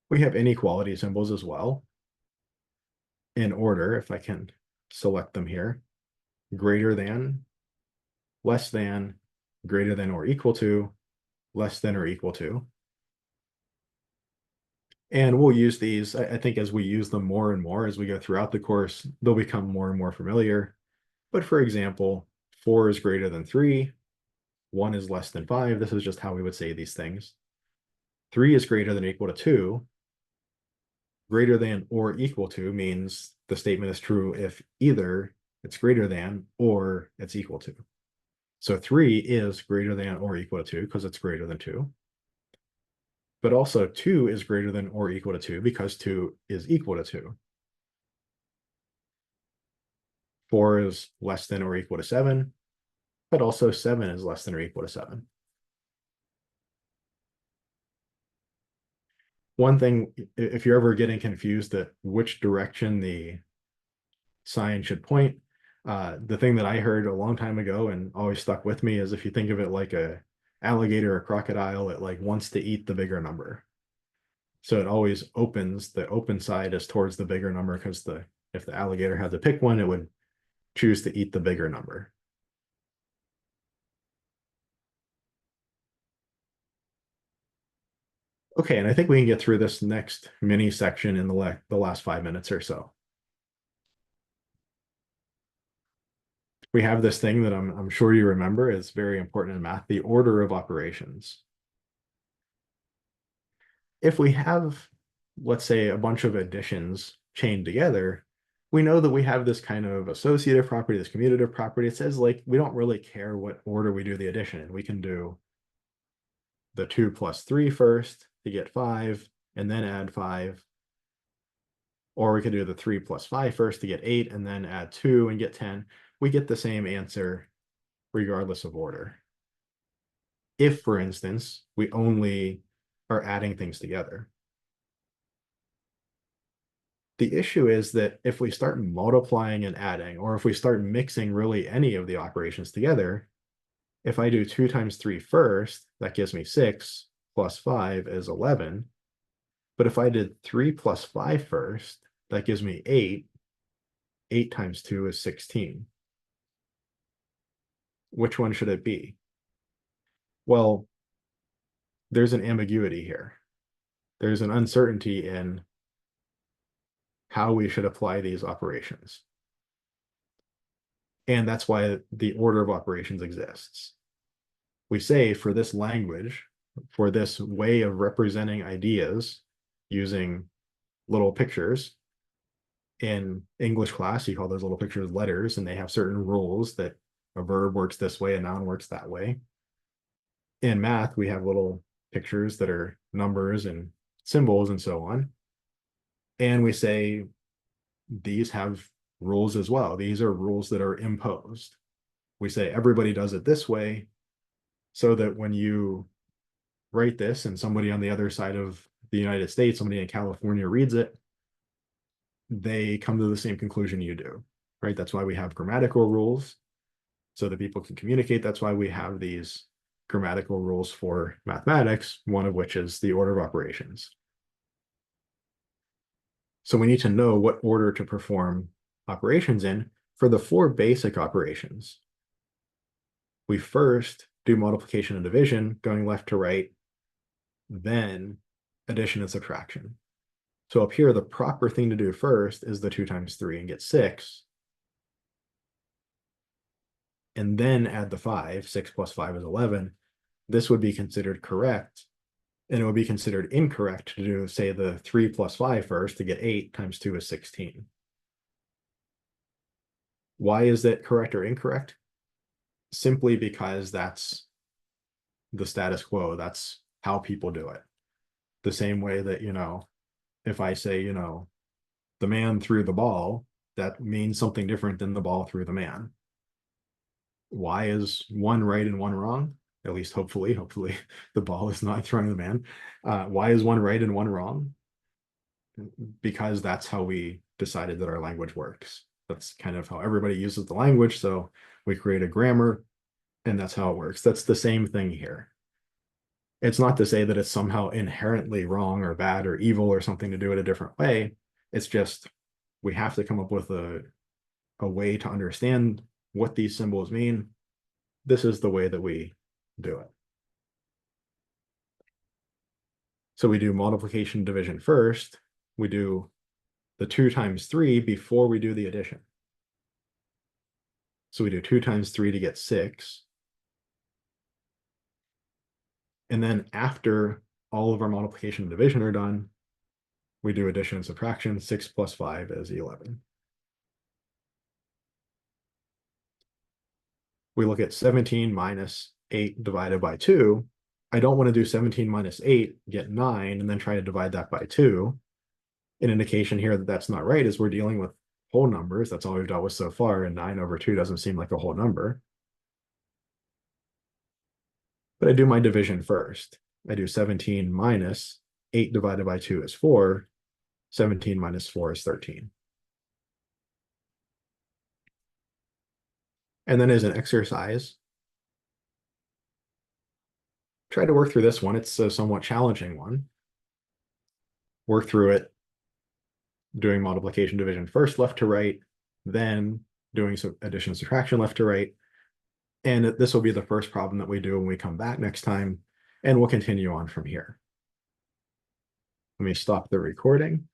We have inequality symbols as well, in order, if I can select them here: greater than, less than, greater than or equal to, less than or equal to. And we'll use these, I think, as we use them more and more as we go throughout the course, they'll become more and more familiar. But for example, 4 is greater than 3, 1 is less than 5. This is just how we would say these things. 3 is greater than or equal to 2. Greater than or equal to means the statement is true if either it's greater than or it's equal to. So 3 is greater than or equal to 2 because it's greater than 2. But also 2 is greater than or equal to 2 because 2 is equal to 2. 4 is less than or equal to 7, but also 7 is less than or equal to 7. One thing, if you're ever getting confused at which direction the sign should point, the thing that I heard a long time ago and always stuck with me is if you think of it like a alligator or crocodile, it like wants to eat the bigger number. So it always opens, the open side is towards the bigger number because if the alligator had to pick one, it would choose to eat the bigger number. Okay, and I think we can get through this next mini section in the last 5 minutes or so. We have this thing that I'm sure you remember is very important in math, the order of operations. If we have, let's say, a bunch of additions chained together, we know that we have this kind of associative property, this commutative property. It says like we don't really care what order we do the addition in. We can do the 2 plus 3 first to get 5, and then add 5. Or we could do the 3 plus 5 first to get 8, and then add 2 and get 10. We get the same answer regardless of order. If, for instance, we only are adding things together. The issue is that if we start multiplying and adding, or if we start mixing really any of the operations together, if I do 2 times 3 first, that gives me 6, plus 5 is 11. But if I did 3 plus 5 first, that gives me 8. 8 times 2 is 16. Which one should it be? Well, there's an ambiguity here. There's an uncertainty in how we should apply these operations. And that's why the order of operations exists. We say for this language, for this way of representing ideas using little pictures, in English class, you call those little pictures letters, and they have certain rules that a verb works this way, a noun works that way. In math, we have little pictures that are numbers and symbols and so on. And we say these have rules as well. These are rules that are imposed. We say everybody does it this way, so that when you write this and somebody on the other side of the United States, somebody in California reads it, they come to the same conclusion you do, right? That's why we have grammatical rules, so that people can communicate. That's why we have these grammatical rules for mathematics, one of which is the order of operations. So we need to know what order to perform operations in for the 4 basic operations. We first do multiplication and division, going left to right, then addition and subtraction. So up here, the proper thing to do first is the 2 times 3 and get 6. And then add the 5. 6 plus 5 is 11. This would be considered correct. And it would be considered incorrect to do, say, the 3 plus 5 first to get 8 times 2 is 16. Why is that correct or incorrect? Simply because that's the status quo. That's how people do it. The same way that, if I say, the man threw the ball, that means something different than the ball threw the man. Why is one right and one wrong? At least hopefully the ball is not thrown to the man. Why is one right and one wrong? Because that's how we decided that our language works. That's kind of how everybody uses the language. So we create a grammar, and that's how it works. That's the same thing here. It's not to say that it's somehow inherently wrong or bad or evil or something to do it a different way. It's just we have to come up with a way to understand what these symbols mean. This is the way that we do it. So we do multiplication division first. We do the 2 times 3 before we do the addition. So we do 2 times 3 to get 6. And then after all of our multiplication and division are done, we do addition and subtraction. 6 plus 5 is 11. We look at 17 minus 8 divided by 2. I don't want to do 17 minus 8, get 9, and then try to divide that by 2. An indication here that that's not right is we're dealing with whole numbers. That's all we've dealt with so far, and 9 over 2 doesn't seem like a whole number. But I do my division first. I do 17 minus 8 divided by 2 is 4. 17 minus 4 is 13. And then as an exercise, try to work through this one. It's a somewhat challenging one. Work through it, doing multiplication division first left to right, then doing some addition subtraction left to right. And this will be the first problem that we do when we come back next time, and we'll continue on from here. Let me stop the recording.